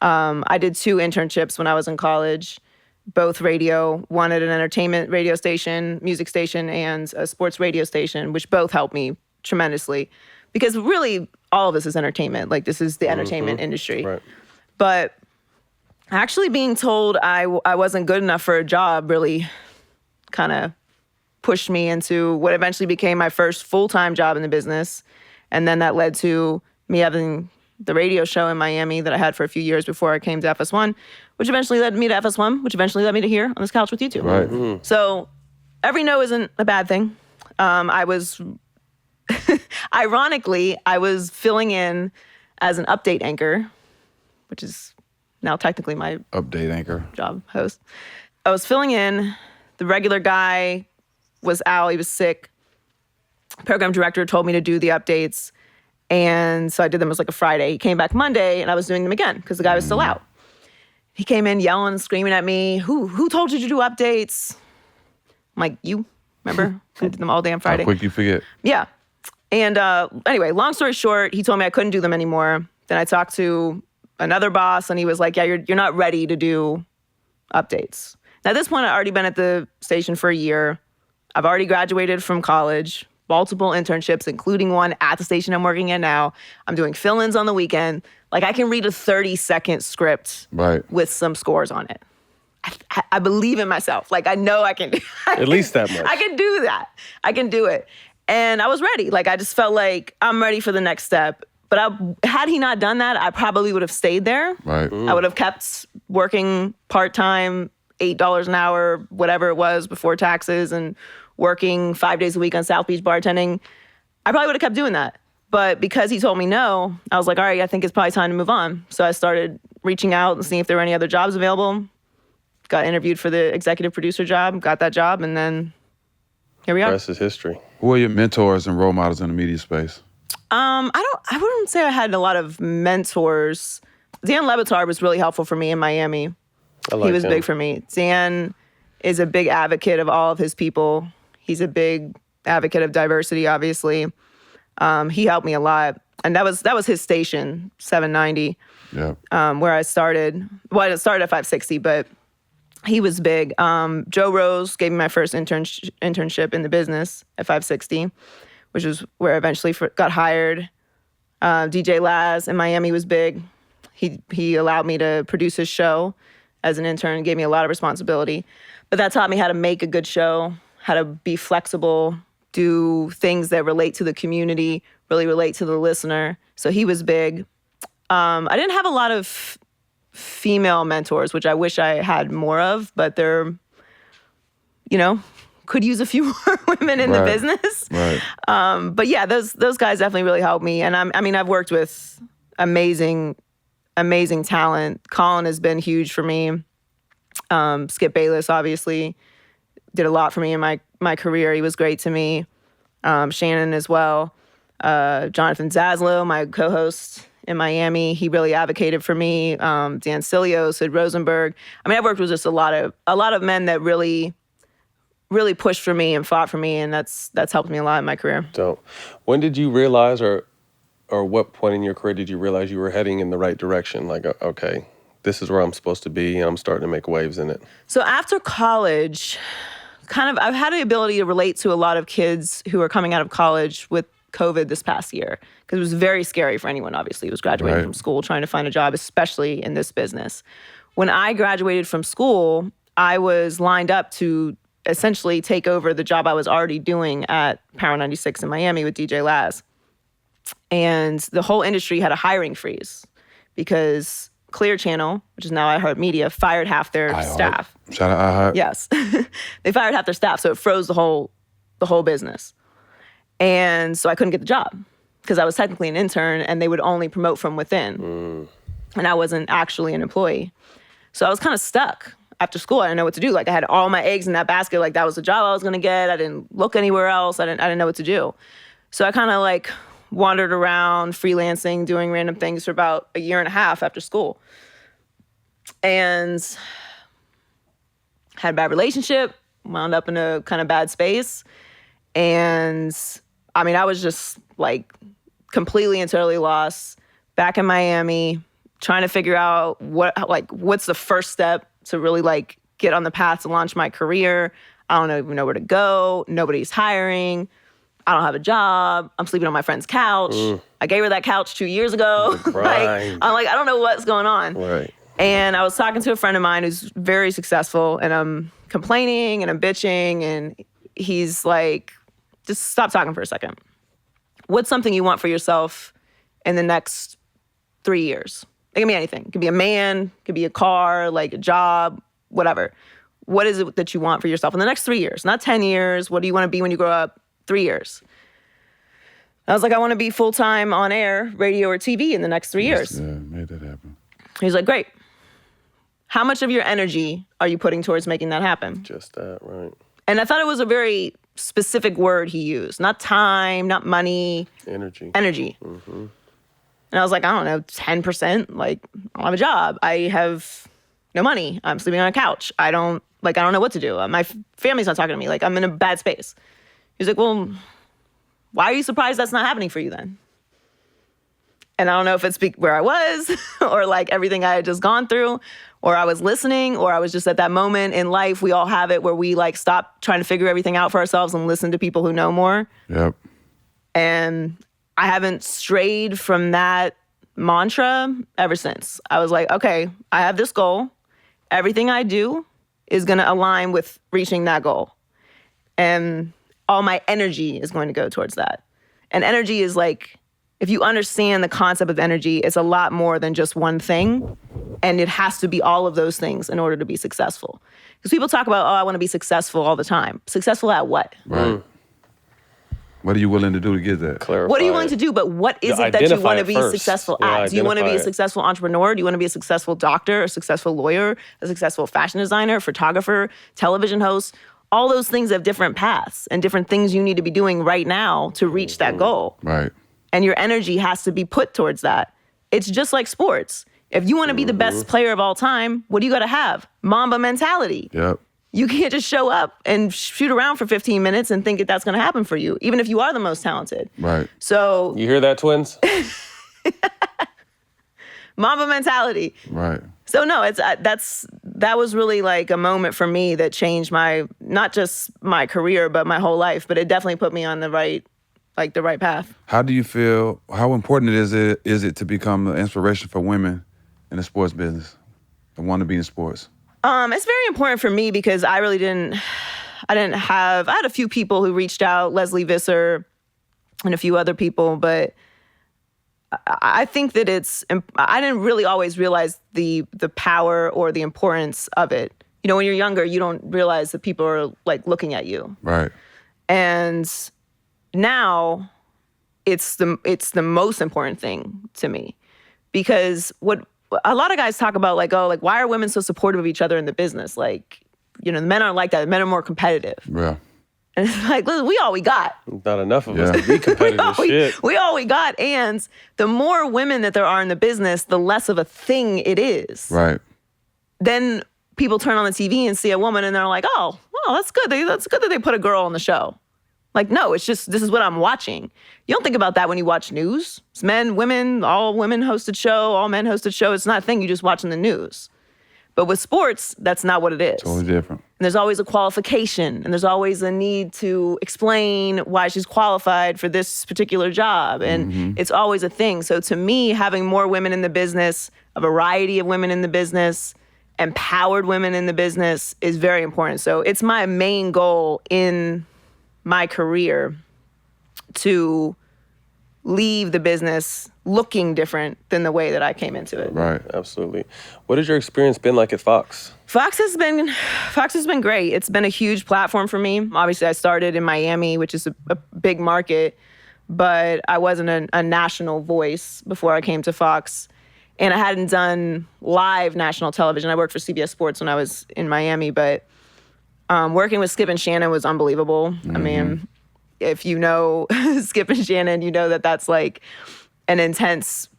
I did 2 internships when I was in college, both radio, one at an entertainment radio station, music station, and a sports radio station, which both helped me tremendously. Because really, all of this is entertainment. Like, this is the entertainment industry. Right. But actually being told I wasn't good enough for a job really kind of pushed me into what eventually became my first full-time job in the business. And then that led to me having the radio show in Miami that I had for a few years before I came to FS1, which eventually led me to FS1, which eventually led me to here on this couch with you two. Right. So every no isn't a bad thing. Ironically, I was filling in as an update anchor, which is now technically my Update anchor. job, host. I was filling in. The regular guy was out. He was sick. Program director told me to do the updates. And so I did them as like a Friday. He came back Monday, and I was doing them again because the guy was still out. He came in yelling, screaming at me, who told you to do updates? I'm like, you, remember? I did them all day on Friday. How quick you forget. Yeah. And anyway, long story short, he told me I couldn't do them anymore. Then I talked to another boss, and he was like, yeah, you're not ready to do updates. Now, at this point, I'd already been at the station for a year. I've already graduated from college, multiple internships, including one at the station I'm working at now. I'm doing fill-ins on the weekend. Like, I can read a 30-second script with some scores on it. I believe in myself. Like, I know I can. At least that much. I can do that. I can do it. And I was ready. Like, I just felt like I'm ready for the next step. But had he not done that, I probably would have stayed there. Right. I would have kept working part-time, $8 an hour, whatever it was before taxes, and working 5 days a week on South Beach bartending. I probably would have kept doing that. But because he told me no, I was like, all right, I think it's probably time to move on. So I started reaching out and seeing if there were any other jobs available. Got interviewed for the executive producer job, got that job, and then here we are. The rest is history. Who are your mentors and role models in the media space? I wouldn't say I had a lot of mentors. Dan Le Batard was really helpful for me in Miami. I like He was him. big for me. Dan is a big advocate of all of his people. He's a big advocate of diversity, obviously. He helped me a lot. And that was his station, 790, where I started. Well, I didn't start at 560, but he was big. Joe Rose gave me my first internship in the business at 560, which is where I eventually got hired. DJ Laz in Miami was big. He allowed me to produce his show as an intern, gave me a lot of responsibility. But that taught me how to make a good show, how to be flexible, do things that relate to the community, really relate to the listener. So he was big. I didn't have a lot of female mentors, which I wish I had more of, but they're, could use a few more women in the business. Right. But yeah, those guys definitely really helped me. And I've worked with amazing talent. Colin has been huge for me. Skip Bayless, obviously, did a lot for me in my career. He was great to me. Shannon as well. Jonathan Zaslow, my co-host in Miami, he really advocated for me. Dan Cilio, Sid Rosenberg. I've worked with just a lot of men that really pushed for me and fought for me, and that's helped me a lot in my career. So, when did you realize, or what point in your career did you realize you were heading in the right direction? Like, okay, this is where I'm supposed to be, and I'm starting to make waves in it. So after college, I've had the ability to relate to a lot of kids who are coming out of college with COVID this past year, because it was very scary for anyone, obviously, who was graduating from school, trying to find a job, especially in this business. When I graduated from school, I was lined up to essentially take over the job I was already doing at Power 96 in Miami with DJ Laz. And the whole industry had a hiring freeze because Clear Channel, which is now iHeartMedia, fired half their staff. Shout out iHeart. Yes. They fired half their staff, so it froze the whole business. And so I couldn't get the job because I was technically an intern and they would only promote from within. And I wasn't actually an employee. So I was kind of stuck after school. I didn't know what to do. Like I had all my eggs in that basket. Like that was the job I was gonna get. I didn't look anywhere else. I didn't know what to do. So I kind of like wandered around freelancing, doing random things for about a year and a half after school. And had a bad relationship, wound up in a kind of bad space. And I mean, I was just like completely and totally lost, back in Miami, trying to figure out what's the first step to really like get on the path to launch my career. I don't even know where to go. Nobody's hiring. I don't have a job. I'm sleeping on my friend's couch. I gave her that couch 2 years ago. I don't know what's going on. Right. And I was talking to a friend of mine who's very successful, and I'm complaining and I'm bitching, and he's like, just stop talking for a second. What's something you want for yourself in the next 3 years? It can be anything. It could be a man, it could be a car, like a job, whatever. What is it that you want for yourself in the next 3 years? Not 10 years. What do you want to be when you grow up? 3 years. I was like, I want to be full-time on air, radio or TV in the next 3 years. Yeah, made that happen. He's like, great. How much of your energy are you putting towards making that happen? Just that, right. And I thought it was a very specific word he used. Not time, not money. Energy. Energy. And I was like, I don't know, 10%. Like, I don't have a job. I have no money. I'm sleeping on a couch. I don't know what to do. My family's not talking to me. Like, I'm in a bad space. He's like, well, why are you surprised that's not happening for you then? And I don't know if it's where I was or like everything I had just gone through, or I was listening, or I was just at that moment in life. We all have it where we like stop trying to figure everything out for ourselves and listen to people who know more. Yep. And I haven't strayed from that mantra ever since. I was like, okay, I have this goal. Everything I do is going to align with reaching that goal. And all my energy is going to go towards that. And energy is like, if you understand the concept of energy, it's a lot more than just one thing. And it has to be all of those things in order to be successful. Because people talk about, I want to be successful all the time. Successful at what? Right. What are you willing to do to get that? Clarify What are you willing to do? But what is it that you want to be first. successful Yeah, at? Do you want to be a identify it. successful entrepreneur? Do you want to be a successful doctor, a successful lawyer, a successful fashion designer, photographer, television host? All those things have different paths and different things you need to be doing right now to reach that goal. Right. And your energy has to be put towards that. It's just like sports. If you want to be the best player of all time, what do you got to have? Mamba mentality. Yep. You can't just show up and shoot around for 15 minutes and think that that's going to happen for you, even if you are the most talented. Right. So You hear that, twins? Mamba mentality. Right. So no, that was really like a moment for me that changed not just my career, but my whole life. But it definitely put me on the right path. How do you feel? How important is it to become an inspiration for women in the sports business and want to be in sports? It's very important for me because I had a few people who reached out, Leslie Visser and a few other people, but I think that I didn't really always realize the power or the importance of it. You know, when you're younger, you don't realize that people are like looking at you. Right. And now it's the most important thing to me, because what a lot of guys talk about, like, oh, like, why are women so supportive of each other in the business? Like, you know, the men aren't like that. The men are more competitive. Yeah. And it's like, listen, we all we got. Not enough of us to be competitive shit. We all we got. And the more women that there are in the business, the less of a thing it is. Right. Then people turn on the TV and see a woman and they're like, oh, well, that's good. That's good that they put a girl on the show. Like, no, it's just, this is what I'm watching. You don't think about that when you watch news. It's men, women, all women hosted show, all men hosted show. It's not a thing you just watch in the news. But with sports, that's not what it is. Totally different. And there's always a qualification, and there's always a need to explain why she's qualified for this particular job. And it's always a thing. So to me, having more women in the business, a variety of women in the business, empowered women in the business is very important. So it's my main goal in my career to leave the business looking different than the way that I came into it. Right. Absolutely. What has your experience been like at Fox? Fox has been great. It's been a huge platform for me. Obviously, I started in Miami, which is a big market, but I wasn't a national voice before I came to Fox. And I hadn't done live national television. I worked for CBS Sports when I was in Miami, but working with Skip and Shannon was unbelievable. I mean, if you know Skip and Shannon, you know that that's like an intense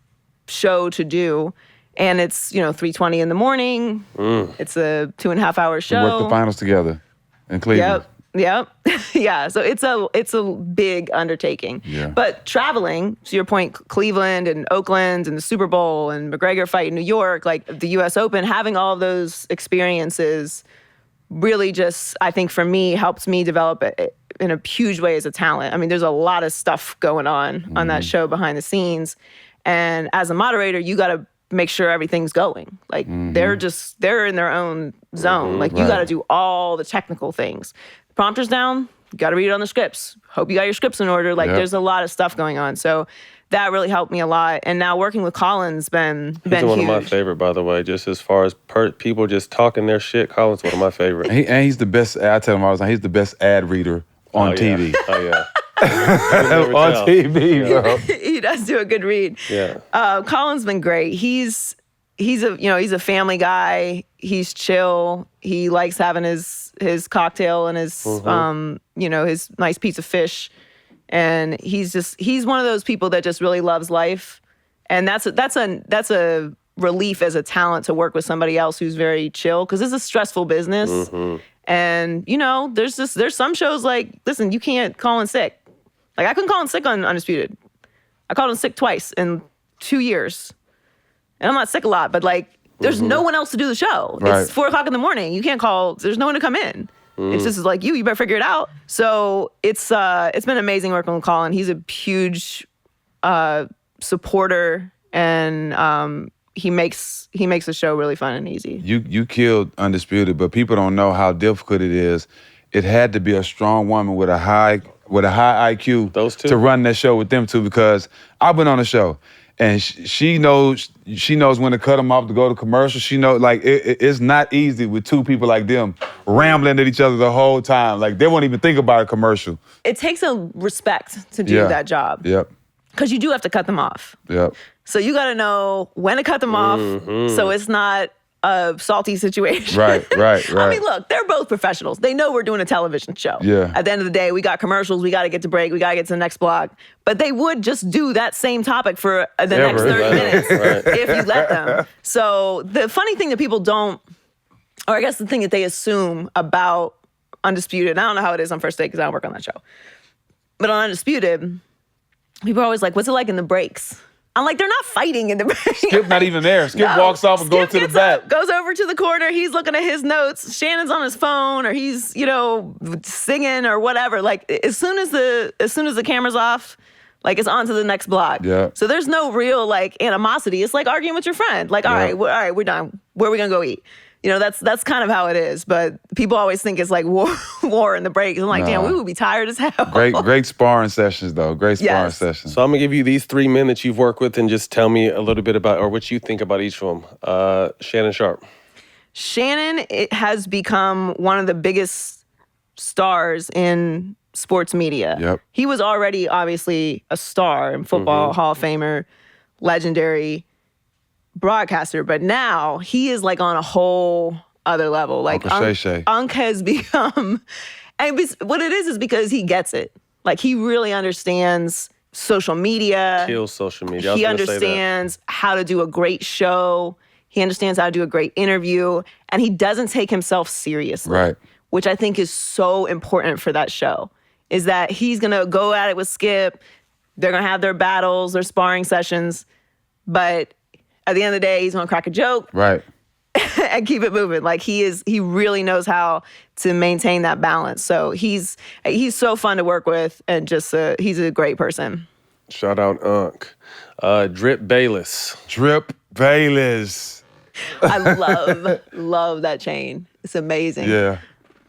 show to do. And it's, 3:20 in the morning. It's a 2.5-hour show. We worked the finals together in Cleveland. Yep. Yeah. So it's a big undertaking. Yeah. But traveling, to your point, Cleveland and Oakland and the Super Bowl and McGregor fight in New York, like the US Open, having all of those experiences really just, I think for me, helped me develop it in a huge way as a talent. I mean, there's a lot of stuff going on that show behind the scenes. And as a moderator, you got to make sure everything's going. Like they're in their own zone. Like you got to do all the technical things. Prompter's down, you got to read it on the scripts. Hope you got your scripts in order. Like there's a lot of stuff going on. So that really helped me a lot. And now working with Colin's been He's huge. one of my favorite, by the way. Just as far as people just talking their shit, Colin's one of my favorite. And he's the best. I tell him all the time. He's the best ad reader on TV. Oh yeah. On TV, bro. He does do a good read. Yeah. Colin's been great. He's a family guy. He's chill. He likes having his cocktail and his his nice piece of fish. And he's one of those people that just really loves life. And that's a relief as a talent to work with somebody else who's very chill, because it's a stressful business. And there's some shows like, listen, you can't call in sick. Like I couldn't call in sick on Undisputed. I called in sick twice in 2 years. And I'm not sick a lot, but like there's no one else to do the show. Right. It's 4:00 in the morning. You can't call, there's no one to come in. It's just like you better figure it out. So it's been amazing working with Colin. He's a huge supporter, and he makes the show really fun and easy. You killed Undisputed, but people don't know how difficult it is. It had to be a strong woman with a high IQ Those two. to run that show with them two, because I've been on the show. And she knows when to cut them off to go to commercial. She knows, like, it's not easy with two people like them rambling at each other the whole time. Like, they won't even think about a commercial. It takes a respect to do that job. Yep. Because you do have to cut them off. Yep. So you got to know when to cut them off, so it's not a salty situation. Right. I mean, look, they're both professionals. They know we're doing a television show. Yeah. At the end of the day, we got commercials. We got to get to break. We got to get to the next block. But they would just do that same topic for the next 30 minutes if you let them. So the funny thing that people don't, or I guess the thing that they assume about Undisputed, and I don't know how it is on First Take because I don't work on that show, but on Undisputed, people are always like, what's it like in the breaks? I'm like, they're not fighting in the break. Skip not even there. Skip walks off and goes to the back. Goes over to the corner. He's looking at his notes. Shannon's on his phone, or he's, singing or whatever. Like as soon as the camera's off, like it's on to the next block. Yeah. So there's no real like animosity. It's like arguing with your friend. Like, all right, we're done. Where are we gonna go eat? That's kind of how it is. But people always think it's like war in the breaks. I'm like, damn, we would be tired as hell. Great sparring sessions, though. Great sparring sessions. So I'm going to give you these 3 men that you've worked with and just tell me a little bit about, or what you think about each of them. Shannon Sharpe. Shannon has become one of the biggest stars in sports media. Yep. He was already obviously a star in football, Hall of Famer, legendary broadcaster, but now he is like on a whole other level. Like Unc has become, and what it is because he gets it. Like he really understands social media. Kills social media. He understands how to do a great show. He understands how to do a great interview, and he doesn't take himself seriously. Right. Which I think is so important for that show, is that he's gonna go at it with Skip. They're gonna have their battles, their sparring sessions, but at the end of the day, he's gonna crack a joke. Right. And keep it moving. Like he really knows how to maintain that balance. So he's so fun to work with, and just he's a great person. Shout out Unc. Drip Bayless. I love that chain. It's amazing. Yeah.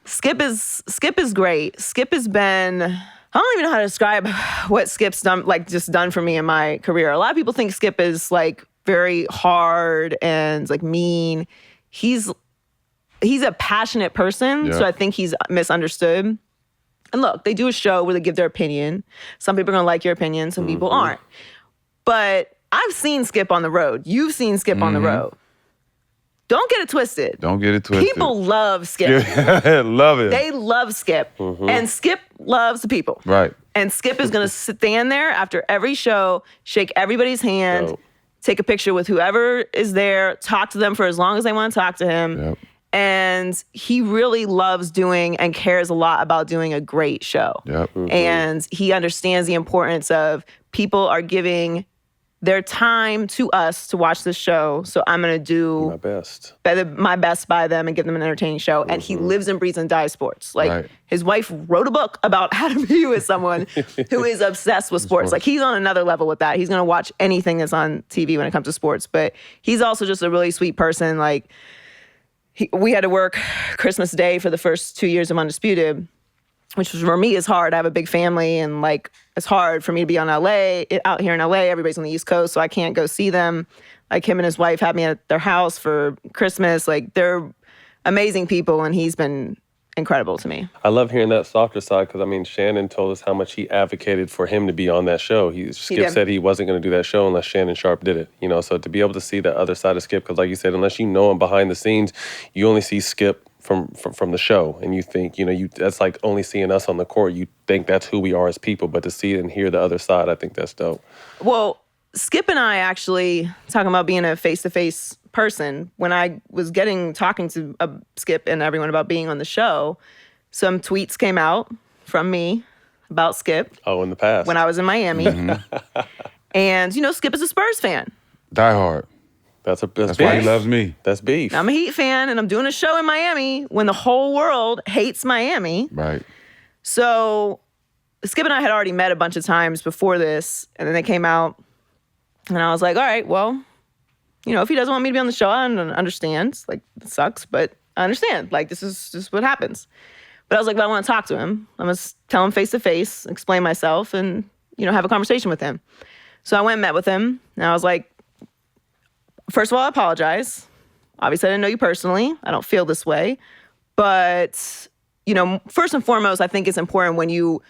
Skip is great. Skip has been, I don't even know how to describe what Skip's done for me in my career. A lot of people think Skip is like very hard and like mean. He's a passionate person, so I think he's misunderstood. And look, they do a show where they give their opinion. Some people are gonna like your opinion, some people aren't. But I've seen Skip on the road. You've seen Skip on the road. Don't get it twisted. Don't get it twisted. People love Skip. Love it. They love Skip. And Skip loves the people. Right. And Skip is going to stand there after every show, shake everybody's hand, take a picture with whoever is there, talk to them for as long as they want to talk to him. Yep. And he really loves doing and cares a lot about doing a great show. Yep. And he understands the importance of people are giving their time to us to watch this show, so I'm going to do my best by them and give them an entertaining show. And he lives and breathes and dies sports. Like, his wife wrote a book about how to be with someone who is obsessed with sports. Like, he's on another level with that. He's going to watch anything that's on TV when it comes to sports. But he's also just a really sweet person. Like, we had to work Christmas Day for the first 2 years of Undisputed, which for me is hard. I have a big family, and like it's hard for me to be out here in LA. Everybody's on the East Coast, so I can't go see them. Like, him and his wife had me at their house for Christmas. Like, they're amazing people, and he's been incredible to me. I love hearing that softer side because, I mean, Shannon told us how much he advocated for him to be on that show. Skip said he wasn't going to do that show unless Shannon Sharp did it. You know, so to be able to see the other side of Skip, because like you said, unless you know him behind the scenes, you only see Skip from the show, and you think, you know, that's like only seeing us on the court. You think that's who we are as people, but to see and hear the other side, I think that's dope. Well, Skip and I actually, talking about being a face-to-face person, when I was talking to Skip and everyone about being on the show, some tweets came out from me about Skip. Oh, in the past. When I was in Miami. And, you know, Skip is a Spurs fan. Die hard. That's why he loves me. That's beef. I'm a Heat fan, and I'm doing a show in Miami when the whole world hates Miami. Right. So Skip and I had already met a bunch of times before this, and then they came out, and I was like, all right, well, you know, if he doesn't want me to be on the show, I understand. Like, it sucks, but I understand. Like, this is just what happens. But I was like, well, I want to talk to him. I'm going to tell him face to face, explain myself, and, you know, have a conversation with him. So I went and met with him, and I was like, first of all, I apologize. Obviously, I didn't know you personally. I don't feel this way. But, you know, first and foremost, I think it's important when you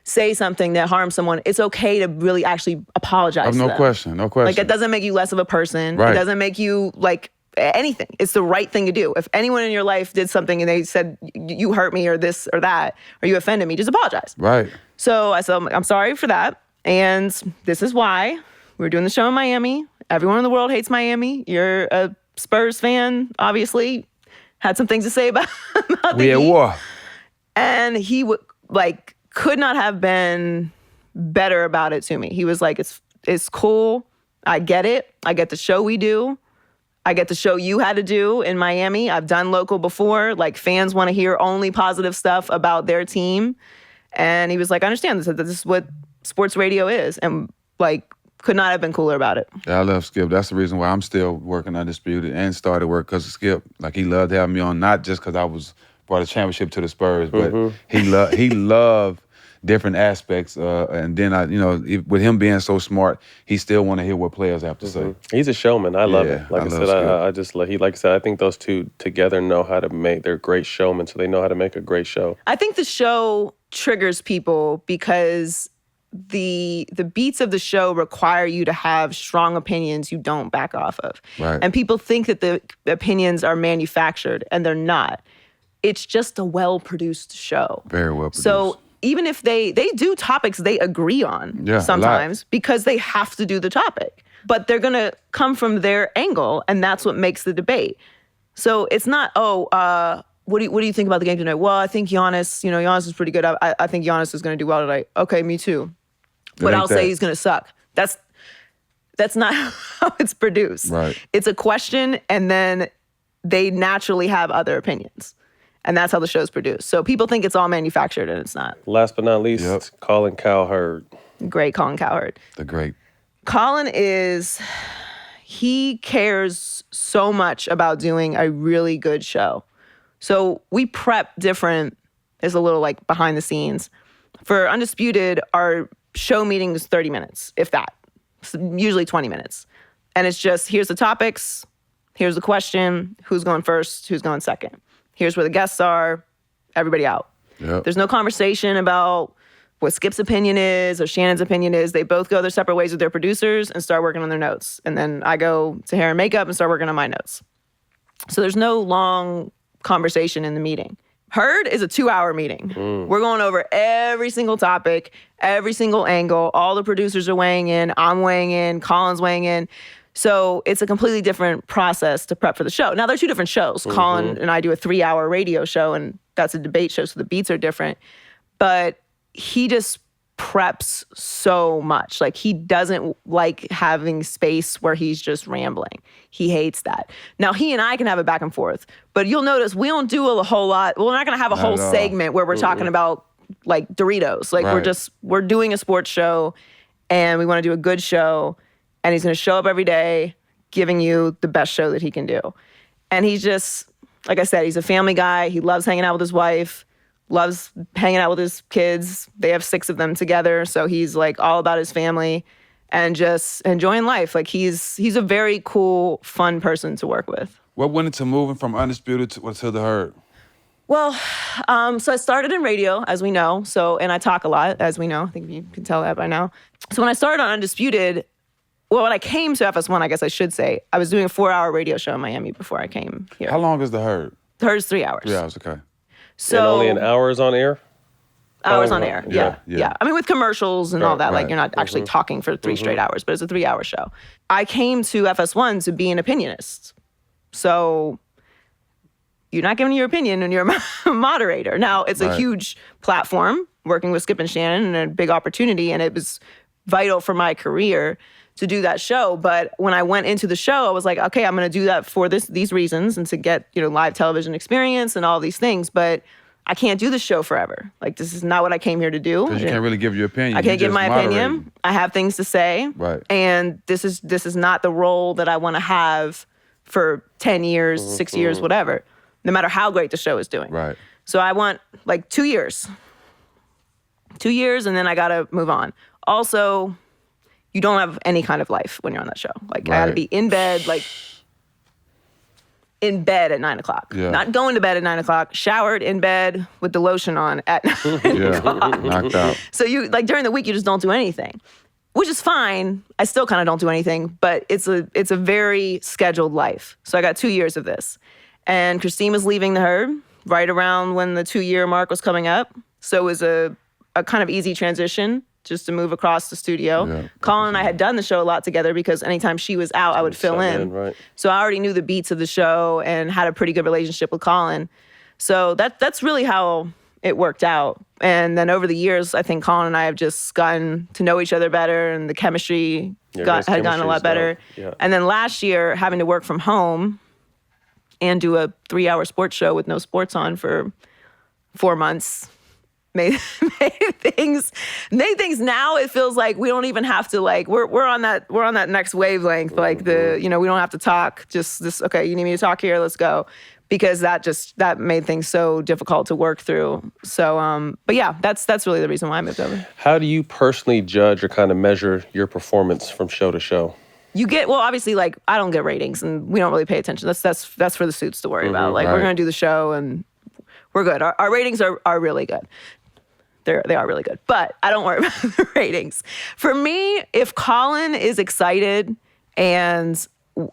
say something that harms someone, it's okay to really actually apologize to them. No question. Like, it doesn't make you less of a person. Right. It doesn't make you, like, anything. It's the right thing to do. If anyone in your life did something and they said, you hurt me or this or that, or you offended me, just apologize. Right. So I said, I'm sorry for that. And this is why we're doing the show in Miami. Everyone in the world hates Miami. You're a Spurs fan, obviously. Had some things to say about the Heat. War. And he could not have been better about it to me. He was like, it's cool. I get it. I get the show we do. I get the show you had to do in Miami. I've done local before. Like, fans want to hear only positive stuff about their team. And he was like, I understand this. This is what sports radio is. And, like, could not have been cooler about it. Yeah, I love Skip. That's the reason why I'm still working Undisputed and started work because of Skip. Like, he loved having me on, not just because I brought a championship to the Spurs, but he loved different aspects. And then with him being so smart, he still want to hear what players have to say. He's a showman. I love it. Like I said, I just like I said, I think those two together know how to they're great showmen, so they know how to make a great show. I think the show triggers people because the beats of the show require you to have strong opinions you don't back off of. Right. And people think that the opinions are manufactured, and they're not. It's just a well-produced show. Very well produced. So even if they do topics they agree on sometimes because they have to do the topic, but they're going to come from their angle, and that's what makes the debate. So it's not, what do you think about the game tonight? Well, I think Giannis is pretty good. I think Giannis is going to do well tonight. Okay, me too. But I'll say he's going to suck. That's not how it's produced. Right. It's a question, and then they naturally have other opinions. And that's how the show's produced. So people think it's all manufactured, and it's not. Last but not least, Colin Cowherd. Great Colin Cowherd. The great. Colin he cares so much about doing a really good show. So we prep different, is a little like behind the scenes For Undisputed, our show meeting is 30 minutes, if that. Usually 20 minutes. And it's just, here's the topics, here's the question, who's going first, who's going second. Here's where the guests are, everybody out. Yep. There's no conversation about what Skip's opinion is or Shannon's opinion is. They both go their separate ways with their producers and start working on their notes. And then I go to hair and makeup and start working on my notes. So there's no long conversation in the meeting. Heard is a 2-hour meeting. We're going over every single topic, every single angle. All the producers are weighing in. I'm weighing in. Colin's weighing in. So it's a completely different process to prep for the show. Now, they're 2 different shows. Colin and I do a 3-hour radio show, and that's a debate show, so the beats are different. But he just preps so much. Like, he doesn't like having space where he's just rambling. He hates that. Now, he and I can have a back and forth, but you'll notice we don't do a whole lot. We're not going to have a whole segment where we're talking about, like, Doritos. Like, we're doing a sports show, and we want to do a good show, and he's going to show up every day giving you the best show that he can do. And he's just, like I said, he's a family guy. He loves hanging out with his wife, loves hanging out with his kids. They have 6 of them together. So he's like all about his family and just enjoying life. Like he's a very cool, fun person to work with. What went into moving from Undisputed to the Herd? Well, so I started in radio, as we know. And I talk a lot, as we know. I think you can tell that by now. So when I started on Undisputed, well, when I came to FS1, I guess I should say, I was doing a 4-hour radio show in Miami before I came here. How long is the Herd? The Herd's 3 hours. 3 hours, okay. So and only an hour is on air? Hours on air, yeah. yeah. I mean, with commercials and all that, like right. you're not actually talking for 3 straight hours, but it's a 3-hour show. I came to FS1 to be an opinionist. So you're not giving your opinion and you're a moderator. Now, it's a huge platform, working with Skip and Shannon, and a big opportunity, and it was vital for my career to do that show. But when I went into the show, I was like, okay, I'm going to do that for these reasons and to get, live television experience and all these things. But I can't do this show forever. Like, this is not what I came here to do. Because you can't really give your opinion. I can't give my opinion. I have things to say. Right. And this is not the role that I want to have for 10 years, 6 years, whatever, no matter how great the show is doing. Right. So I want like 2 years. 2 years, and then I got to move on. Also, you don't have any kind of life when you're on that show. Like, I had to be in bed, at 9 o'clock. Yeah. Not going to bed at 9 o'clock, showered in bed with the lotion on at 9 o'clock. Knocked out. So you, like, during the week, you just don't do anything, which is fine. I still kind of don't do anything, but it's a very scheduled life. So I got 2 years of this. And Christine was leaving the Herd right around when the 2-year mark was coming up. So it was a kind of easy transition just to move across the studio. Yeah. Colin and I had done the show a lot together because anytime she was out, I would fill in. Right. So I already knew the beats of the show and had a pretty good relationship with Colin. So that's really how it worked out. And then over the years, I think Colin and I have just gotten to know each other better, and the chemistry had gotten a lot better. Yeah. And then last year, having to work from home and do a 3-hour sports show with no sports on for 4 months, made things now it feels like we don't even have to, like, we're on that next wavelength, like we don't have to talk, just this, okay, you need me to talk here, let's go, because that made things so difficult to work through. So but yeah, that's really the reason why I moved over. How do you personally judge or kind of measure your performance from show to show? You get, well, obviously, like, I don't get ratings and we don't really pay attention. That's for the suits to worry about. Like, we're gonna do the show and we're good. Our ratings are really good. They are really good, but I don't worry about the ratings. For me, if Colin is excited and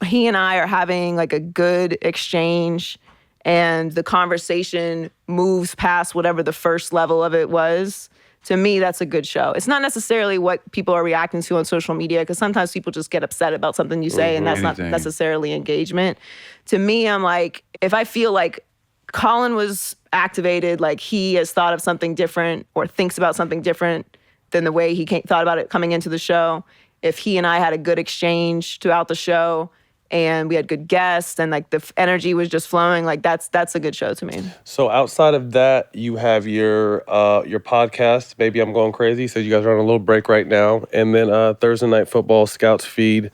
he and I are having like a good exchange and the conversation moves past whatever the first level of it was, to me, that's a good show. It's not necessarily what people are reacting to on social media, because sometimes people just get upset about something you say and that's not necessarily engagement. To me, I'm like, if I feel like Colin was activated, like he has thought of something different or thinks about something different than the way he thought about it coming into the show. If he and I had a good exchange throughout the show and we had good guests and like the energy was just flowing, like that's a good show to me. So outside of that, you have your podcast, Baby I'm Going Crazy. So you guys are on a little break right now. And then Thursday Night Football Scouts feed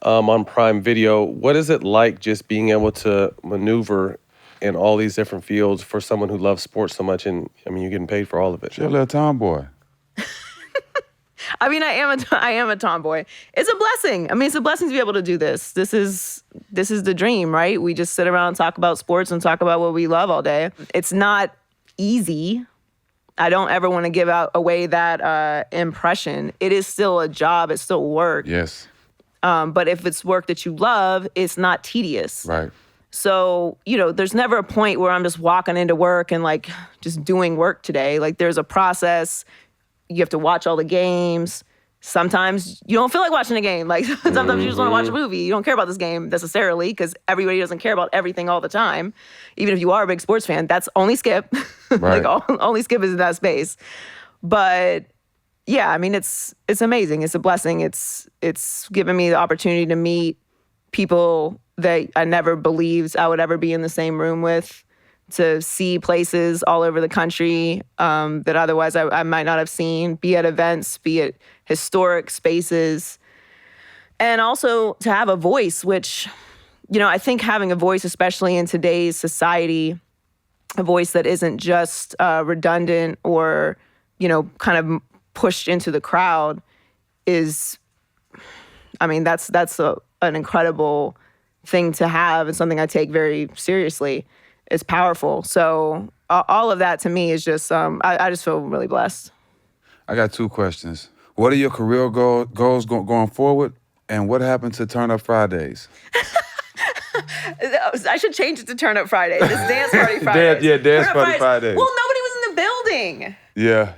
on Prime Video. What is it like just being able to maneuver in all these different fields for someone who loves sports so much, and I mean, you're getting paid for all of it. You're a little tomboy. I mean, I am a tomboy. It's a blessing. I mean, it's a blessing to be able to do this. This is the dream, right? We just sit around and talk about sports and talk about what we love all day. It's not easy. I don't ever want to give away that impression. It is still a job. It's still work. Yes. But if it's work that you love, it's not tedious. Right. So, there's never a point where I'm just walking into work and like just doing work today. Like there's a process. You have to watch all the games. Sometimes you don't feel like watching a game. Like sometimes you just want to watch a movie. You don't care about this game necessarily because everybody doesn't care about everything all the time. Even if you are a big sports fan, that's only Skip. Right. Like only Skip is in that space. But yeah, I mean, it's amazing. It's a blessing. It's given me the opportunity to meet people that I never believed I would ever be in the same room with, to see places all over the country that otherwise I might not have seen, be at events, be at historic spaces. And also to have a voice, which, I think having a voice, especially in today's society, a voice that isn't just redundant or, kind of pushed into the crowd is, I mean, that's an incredible thing to have and something I take very seriously. It's powerful. So all of that to me is just, I just feel really blessed. I got 2 questions. What are your career goals going forward? And what happened to Turn Up Fridays? I should change it to Turn Up Friday. This Dance Party Friday. Dance Party Fridays. Well, nobody was in the building. Yeah.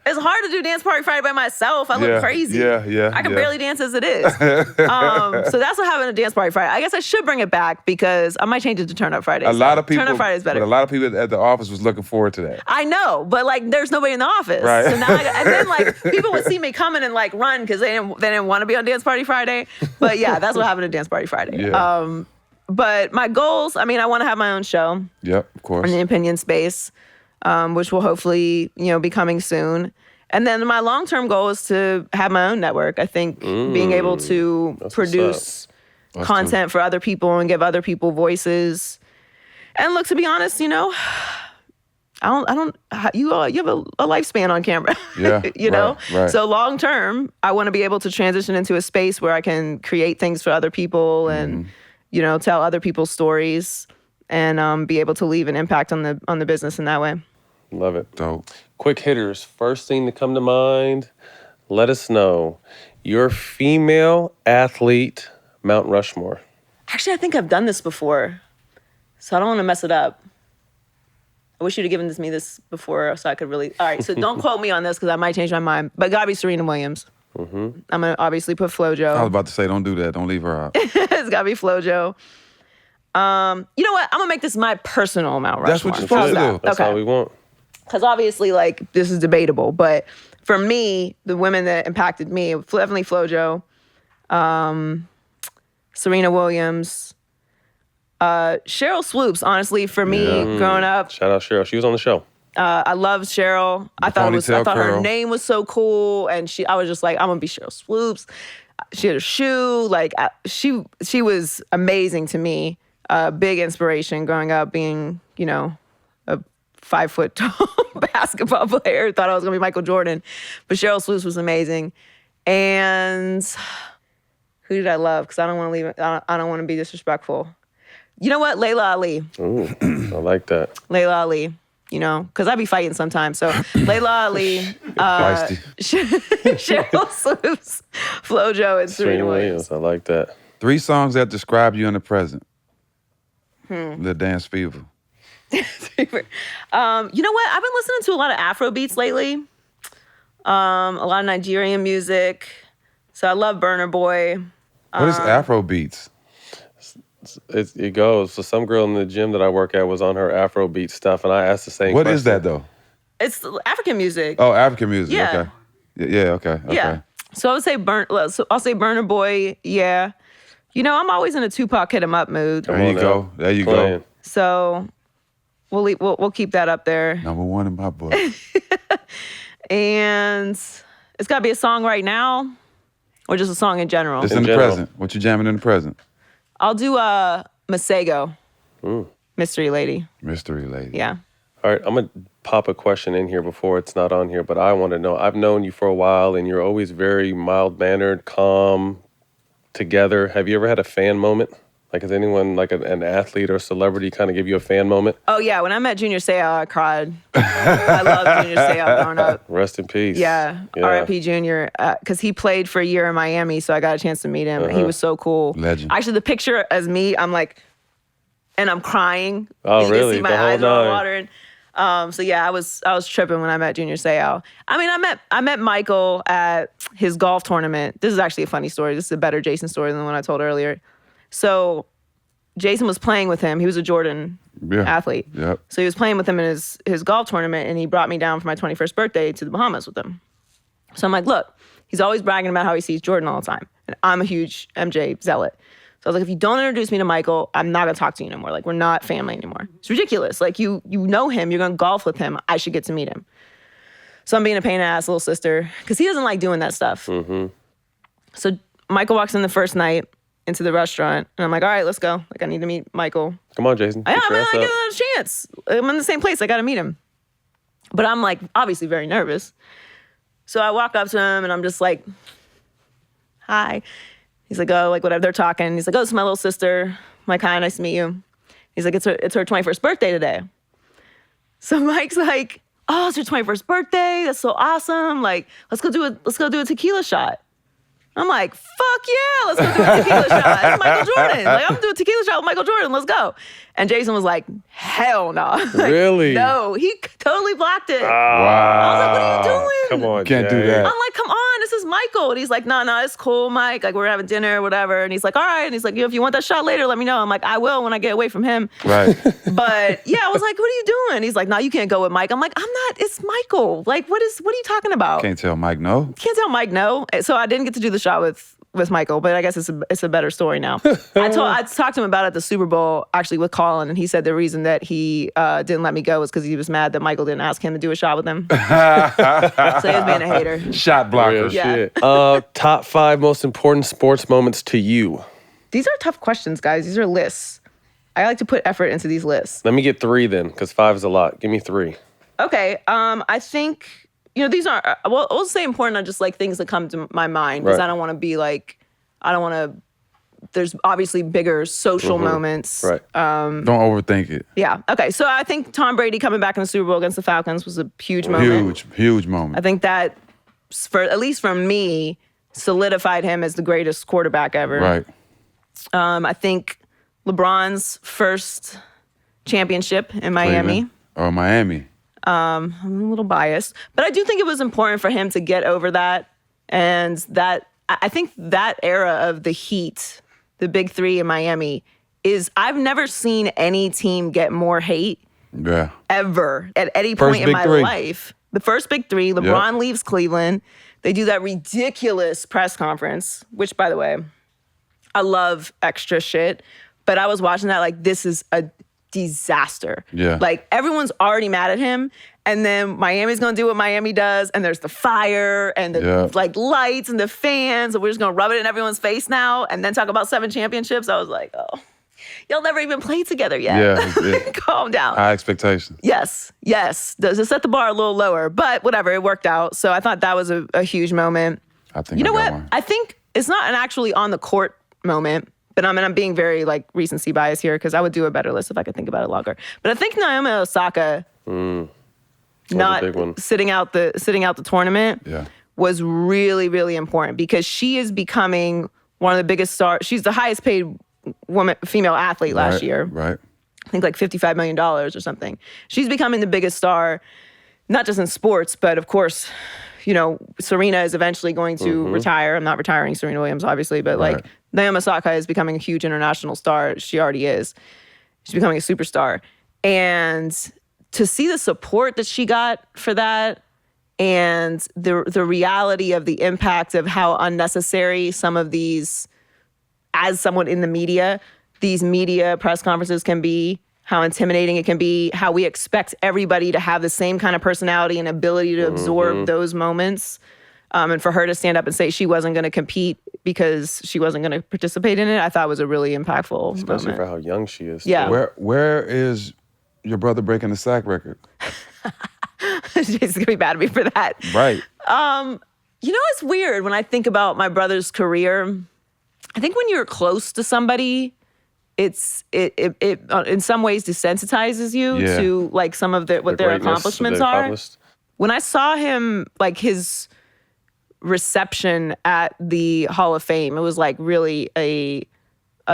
It's hard to do Dance Party Friday by myself. I look crazy. Yeah. I can barely dance as it is. So that's what happened to Dance Party Friday. I guess I should bring it back because I might change it to Turn Up Friday. A lot of people. Turn Up Friday is better. But a lot of people at the office was looking forward to that. I know, but like, there's nobody in the office. Right. So now, and then like, people would see me coming and like run because they didn't want to be on Dance Party Friday. But yeah, that's what happened to Dance Party Friday. Yeah. But my goals, I mean, I want to have my own show. Yep, of course. In the opinion space, which will hopefully, be coming soon. And then my long-term goal is to have my own network. I think being able to produce content for other people and give other people voices. And look, to be honest, you have a lifespan on camera. Yeah, right. So long-term, I want to be able to transition into a space where I can create things for other people and, tell other people's stories and be able to leave an impact on the business in that way. Love it. Dope. Quick hitters. First thing to come to mind, let us know your female athlete Mount Rushmore. Actually, I think I've done this before, so I don't want to mess it up. I wish you'd have given me this before so I could really... All right, so don't quote me on this because I might change my mind, but gotta be Serena Williams. Mm-hmm. I'm going to obviously put FloJo. I was about to say, don't do that. Don't leave her out. It's gotta be FloJo. You know what? I'm gonna make this my personal Mount Rushmore. That's what you're supposed to do. That's all we want. Because obviously, like, this is debatable, but for me, the women that impacted me, definitely FloJo, Serena Williams, Cheryl Swoops, honestly, for me, growing up. Shout out Cheryl. She was on the show. I loved Cheryl. I thought her name was so cool, and I was just like, I'm gonna be Cheryl Swoops. She had a shoe, like she was amazing to me. Big inspiration growing up, being a 5 foot tall basketball player. Thought I was gonna be Michael Jordan, but Cheryl Swoops was amazing. And who did I love? Because I don't want to leave. I don't want to be disrespectful. You know what? Layla Ali. Ooh, I like that. Layla Ali. Because I be fighting sometimes. So Layla Ali, Cheryl Swoops, FloJo, and Serena Williams. I like that. 3 songs that describe you in the present. The Dance Fever. You know what? I've been listening to a lot of Afro beats lately. A lot of Nigerian music. So I love Burna Boy. What is Afro beats? It goes. So some girl in the gym that I work at was on her Afrobeat stuff, and I asked the same question. What is that, though? It's African music. Oh, African music. Yeah. Okay. Yeah, okay. Yeah. So I would say I'll say Burna Boy, yeah. I'm always in a Tupac hit 'em up mood. There you go. So we'll keep that up there. Number 1 in my book. And it's got to be a song right now, or just a song in general. Just in the present. What you jamming in the present? I'll do Masego. Mystery lady. Mystery lady. Yeah. All right, I'm going to pop a question in here before it's not on here, but I want to know. I've known you for a while, and you're always very mild-mannered, calm, together. Have you ever had a fan moment? Like, has anyone, like an athlete or celebrity, kind of give you a fan moment? Oh, yeah. When I met Junior Seau, I cried. I loved Junior Seau growing up. Rest in peace. Yeah. R.I.P. Junior. Because he played for a year in Miami, so I got a chance to meet him. He was so cool. Legend. Actually, the picture as me, I'm like, and I'm crying. Oh, you really? can see my The whole eyes are all nine. watering. So yeah, I was tripping when I met Junior Seau. I mean, I met Michael at his golf tournament. This is actually a funny story. This is a better Jason story than the one I told earlier. So Jason was playing with him. He was a Jordan athlete. Yep. So he was playing with him in his golf tournament, and he brought me down for my 21st birthday to the Bahamas with him. So I'm like, look, he's always bragging about how he sees Jordan all the time. And I'm a huge MJ zealot. So I was like, if you don't introduce me to Michael, I'm not gonna talk to you anymore. Like, we're not family anymore. It's ridiculous. Like, you know him, you're gonna golf with him. I should get to meet him. So I'm being a pain in the ass little sister, because he doesn't like doing that stuff. Mm-hmm. So Michael walks in the first night into the restaurant, and I'm like, all right, let's go. Like, I need to meet Michael. Come on, Jason. Yeah, Get your I ass get up. a chance. I'm in the same place. I gotta meet him. But I'm like, obviously very nervous. So I walk up to him, and I'm just like, hi. He's like, oh, like whatever, they're talking. He's like, oh, it's my little sister. I'm like, hi, nice to meet you. He's like, it's her 21st birthday today. So Mike's like, oh, it's her 21st birthday. That's so awesome. Like, let's go do a tequila shot. I'm like, fuck yeah, let's go do a tequila shot. It's Michael Jordan. Like, I'm gonna do a tequila shot with Michael Jordan. Let's go. And Jason was like, hell no. Like, Really? No, he totally blocked it. Wow. I was like, what are you doing? Come on, Can't do Jay. that. I'm like, come on, this is Michael. And he's like, no, it's cool, Mike. Like, we're having dinner or whatever. And he's like, all right. And he's like, if you want that shot later, let me know. I'm like, I will when I get away from him. Right. But yeah, I was like, what are you doing? He's like, no, you can't go with Mike. I'm like, I'm not, it's Michael. Like, what are you talking about? Can't tell Mike no. Can't tell Mike no. So I didn't get to do the shot with Michael, but I guess it's a better story now. I talked to him about it at the Super Bowl, actually with Colin, and he said the reason that he didn't let me go was because he was mad that Michael didn't ask him to do a shot with him. So he was being a hater. Shot blocker. Real Yeah. shit. Top 5 most important sports moments to you. These are tough questions, guys. These are lists. I like to put effort into these lists. Let me get 3 then, because 5 is a lot. Give me 3. Okay. I think, these aren't, well, I'll say important are just like things that come to my mind, because Right. I don't want to be like, there's obviously bigger social moments. Right. Don't overthink it. Yeah. Okay. So I think Tom Brady coming back in the Super Bowl against the Falcons was a huge moment. Huge moment. I think that, at least for me, solidified him as the greatest quarterback ever. Right. I think LeBron's first championship in Miami. Cleveland. Or Miami. I'm a little biased, but I do think it was important for him to get over that. And that, I think that era of the Heat, the big three in Miami, I've never seen any team get more hate Yeah. ever at any First point in big my three. life. The first big three, LeBron leaves Cleveland. They do that ridiculous press conference, which, by the way, I love extra shit. But I was watching that like, this is a disaster. Yeah. Like, everyone's already mad at him. And then Miami's gonna do what Miami does, and there's the fire and the like lights and the fans, and we're just gonna rub it in everyone's face now and then talk about 7 championships. I was like, oh, y'all never even played together yet. Yeah. Calm down. High expectations. Yes. Does set the bar a little lower, but whatever, it worked out. So I thought that was a huge moment. I think You know I got what? one. I think it's not an actually on the court moment, but I'm being very like recency bias here, because I would do a better list if I could think about it longer. But I think Naomi Osaka not a big one. sitting out the tournament Yeah. was really, really important, because she is becoming one of the biggest stars. She's the highest paid female athlete last year. Right. I think like $55 million or something. She's becoming the biggest star, not just in sports, but of course, Serena is eventually going to retire. I'm not retiring Serena Williams, obviously, but like Naomi Osaka is becoming a huge international star. She already is. She's becoming a superstar. And to see the support that she got for that, and the reality of the impact of how unnecessary some of these, as someone in the media, these media press conferences can be, how intimidating it can be, how we expect everybody to have the same kind of personality and ability to absorb those moments. And for her to stand up and say she wasn't going to compete because she wasn't going to participate in it, I thought was a really impactful Especially moment. for how young she is. Yeah. too. Where is your brother breaking the sack record? Jason's going to be mad at me for that. Right. You know, it's weird when I think about my brother's career. I think when you're close to somebody, it in some ways desensitizes you Yeah. to like some of what The their greatness accomplishments they are. accomplished. When I saw him, like his reception at the Hall of Fame, it was like really a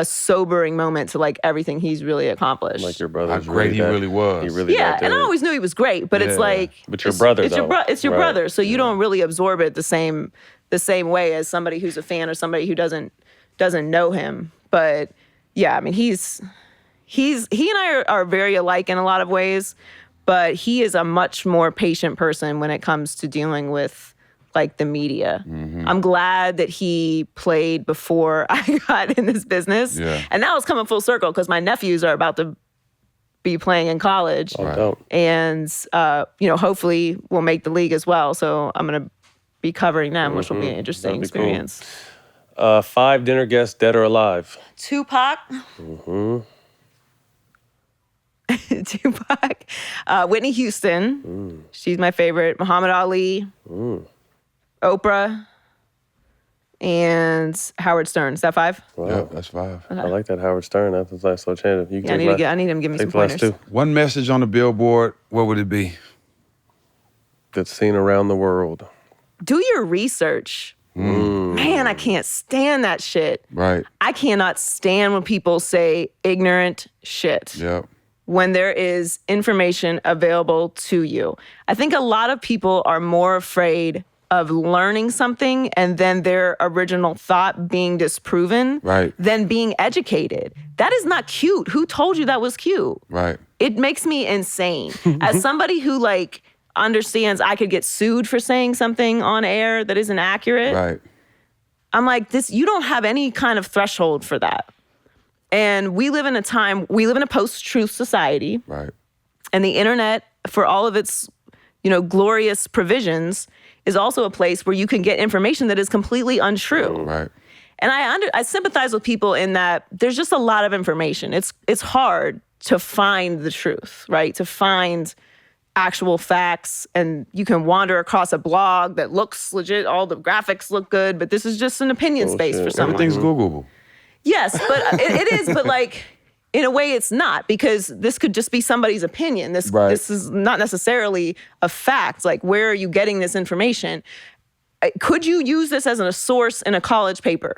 sobering moment to like everything he's really accomplished. Like your brother. How great he really was. He really Yeah, that and I dude. always knew he was great, but it's Yeah. like But your brother, it's your though. it's your Right. brother, so you don't really absorb it the same way as somebody who's a fan or somebody who doesn't know him. But yeah, I mean, he and I are very alike in a lot of ways, but he is a much more patient person when it comes to dealing with like the media. I'm glad that he played before I got in this business. Yeah. And now it's coming full circle because my nephews are about to be playing in college. Oh, dope. And, hopefully we'll make the league as well. So I'm going to be covering them, which will be an interesting That'd be cool. experience. 5 dinner guests, dead or alive. Tupac. Tupac. Whitney Houston. She's my favorite. Muhammad Ali. Oprah. And Howard Stern. Is that 5? Wow. Yep, that's 5. I like that Howard Stern. That's a nice little change. You can Yeah, take I need him to give me take some the last pointers. 2. One message on the billboard, what would it be? That's seen around the world. Do your research. Man, I can't stand that shit. Right. I cannot stand when people say ignorant shit. Yep. When there is information available to you. I think a lot of people are more afraid of learning something and then their original thought being disproven Right. than being educated. That is not cute. Who told you that was cute? Right. It makes me insane. As somebody who like understands I could get sued for saying something on air that isn't accurate, Right. I'm like, you don't have any kind of threshold for that. And we live in a post-truth society. Right. And the internet, for all of its, glorious provisions, is also a place where you can get information that is completely untrue. Right. And I sympathize with people in that there's just a lot of information. It's hard to find the truth, right? To find actual facts, and you can wander across a blog that looks legit, all the graphics look good, but this is just an opinion space for someone. Everything's Googleable. Yes, but it is, but like, in a way it's not, because this could just be somebody's opinion. This is not necessarily a fact. Like, where are you getting this information? Could you use this as a source in a college paper?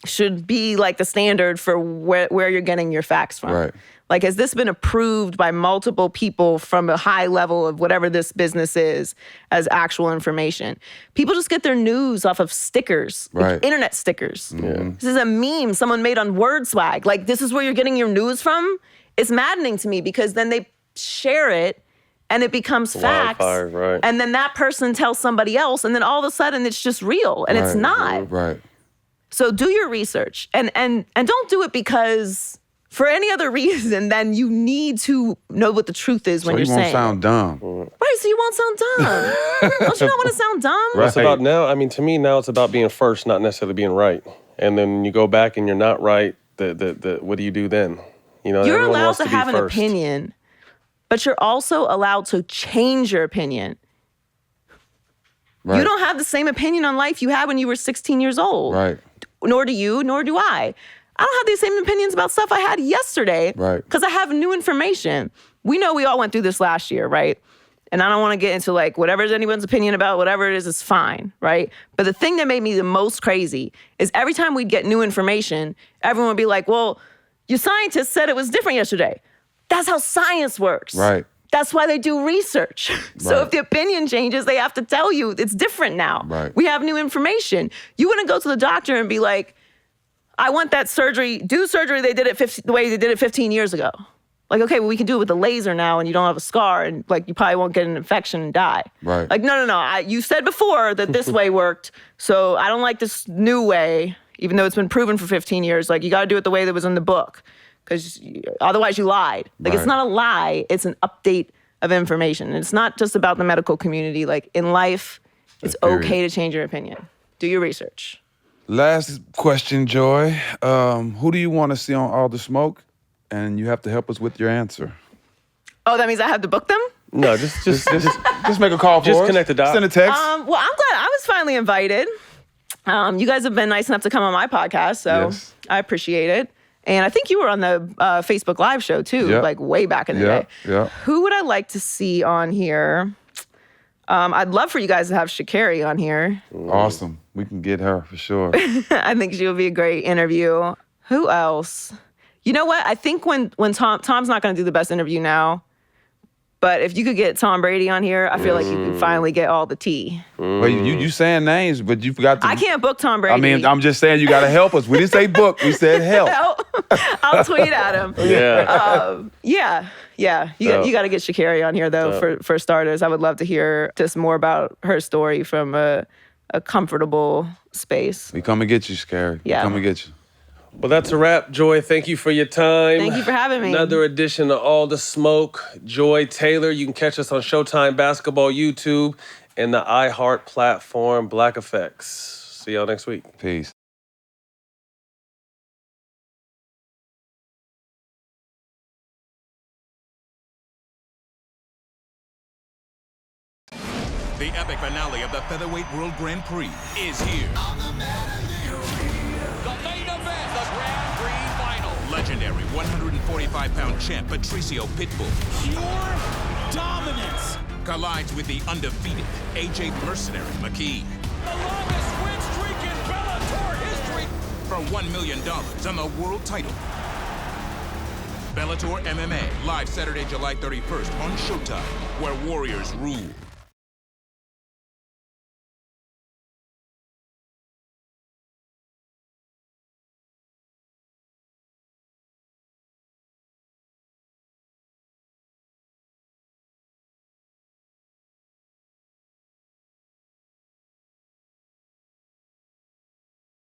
Should be like the standard for where you're getting your facts from. Right. Like, has this been approved by multiple people from a high level of whatever this business is as actual information? People just get their news off of stickers, Right. like internet stickers. Yeah. This is a meme someone made on WordSwag. Like, this is where you're getting your news from? It's maddening to me because then they share it and it becomes facts. Wildfire, right. And then that person tells somebody else, and then all of a sudden it's just real, and it's Right. not. Right. So do your research, and don't do it because for any other reason than you need to know what the truth is when So you're you won't saying sound dumb. Right, so you won't sound dumb. Don't you not want to sound dumb? It's about now. I mean, to me now, it's about being first, not necessarily being right. And then you go back and you're not right. What do you do then? You're everyone allowed wants to be have an first. opinion, but you're also allowed to change your opinion. Right. You don't have the same opinion on life you had when you were 16 years old. Right. Nor do you, nor do I. I don't have the same opinions about stuff I had yesterday. Right. Because I have new information. We know we all went through this last year, right? And I don't want to get into like whatever anyone's opinion about, whatever it is fine, right? But the thing that made me the most crazy is every time we'd get new information, everyone would be like, well, your scientist said it was different yesterday. That's how science works. Right. That's why they do research. So Right. if the opinion changes, they have to tell you it's different now. Right. We have new information. You wouldn't go to the doctor and be like, I want that surgery, do surgery they did it the way they did it 15 years ago. Like, okay, well, we can do it with the laser now and you don't have a scar and like you probably won't get an infection and die. Right. Like, no. You said before that this way worked, so I don't like this new way, even though it's been proven for 15 years. Like, you got to do it the way that was in the book, because otherwise you lied. Like, It's Right. not a lie, it's an update of information. And it's not just about the medical community. Like, in life, it's Period. okay to change your opinion. Do your research. Last question, Joy. Who do you want to see on All the Smoke? And you have to help us with your answer. Oh, that means I have to book them? No, just Just make a call for Just us. connect the dots. Send a text. Well, I'm glad I was finally invited. You guys have been nice enough to come on my podcast, so Yes. I appreciate it. And I think you were on the Facebook Live show too, Yep. like way back in the Yeah, day. yeah. Who would I like to see on here? I'd love for you guys to have Sha'Carri on here. Awesome. We can get her for sure. I think she would be a great interview. Who else? You know what? I think when Tom's not going to do the best interview now, but if you could get Tom Brady on here, I feel like you could finally get all the tea. Well, you saying names, but you forgot to. I can't book Tom Brady. I mean, I'm just saying you got to help us. We didn't say book. We said help. I'll tweet at him. Yeah. Yeah. You got to get Sha'Carri on here, though, for starters. I would love to hear just more about her story from a comfortable space. We come and get you, Sha'Carri. Yeah. We come and get you. Well, that's a wrap, Joy. Thank you for your time. Thank you for having me. Another edition of All the Smoke. Joy Taylor. You can catch us on Showtime Basketball YouTube and the iHeart platform, Black Effects. See y'all next week. Peace. The epic finale of the Featherweight World Grand Prix is here. The main event, the Grand Prix final. Legendary 145-pound champ Patricio Pitbull Pure dominance. collides with the undefeated AJ Mercenary McKee The longest win streak in Bellator history. for $1 million on the world title. Bellator MMA, live Saturday, July 31st on Showtime, where warriors rule.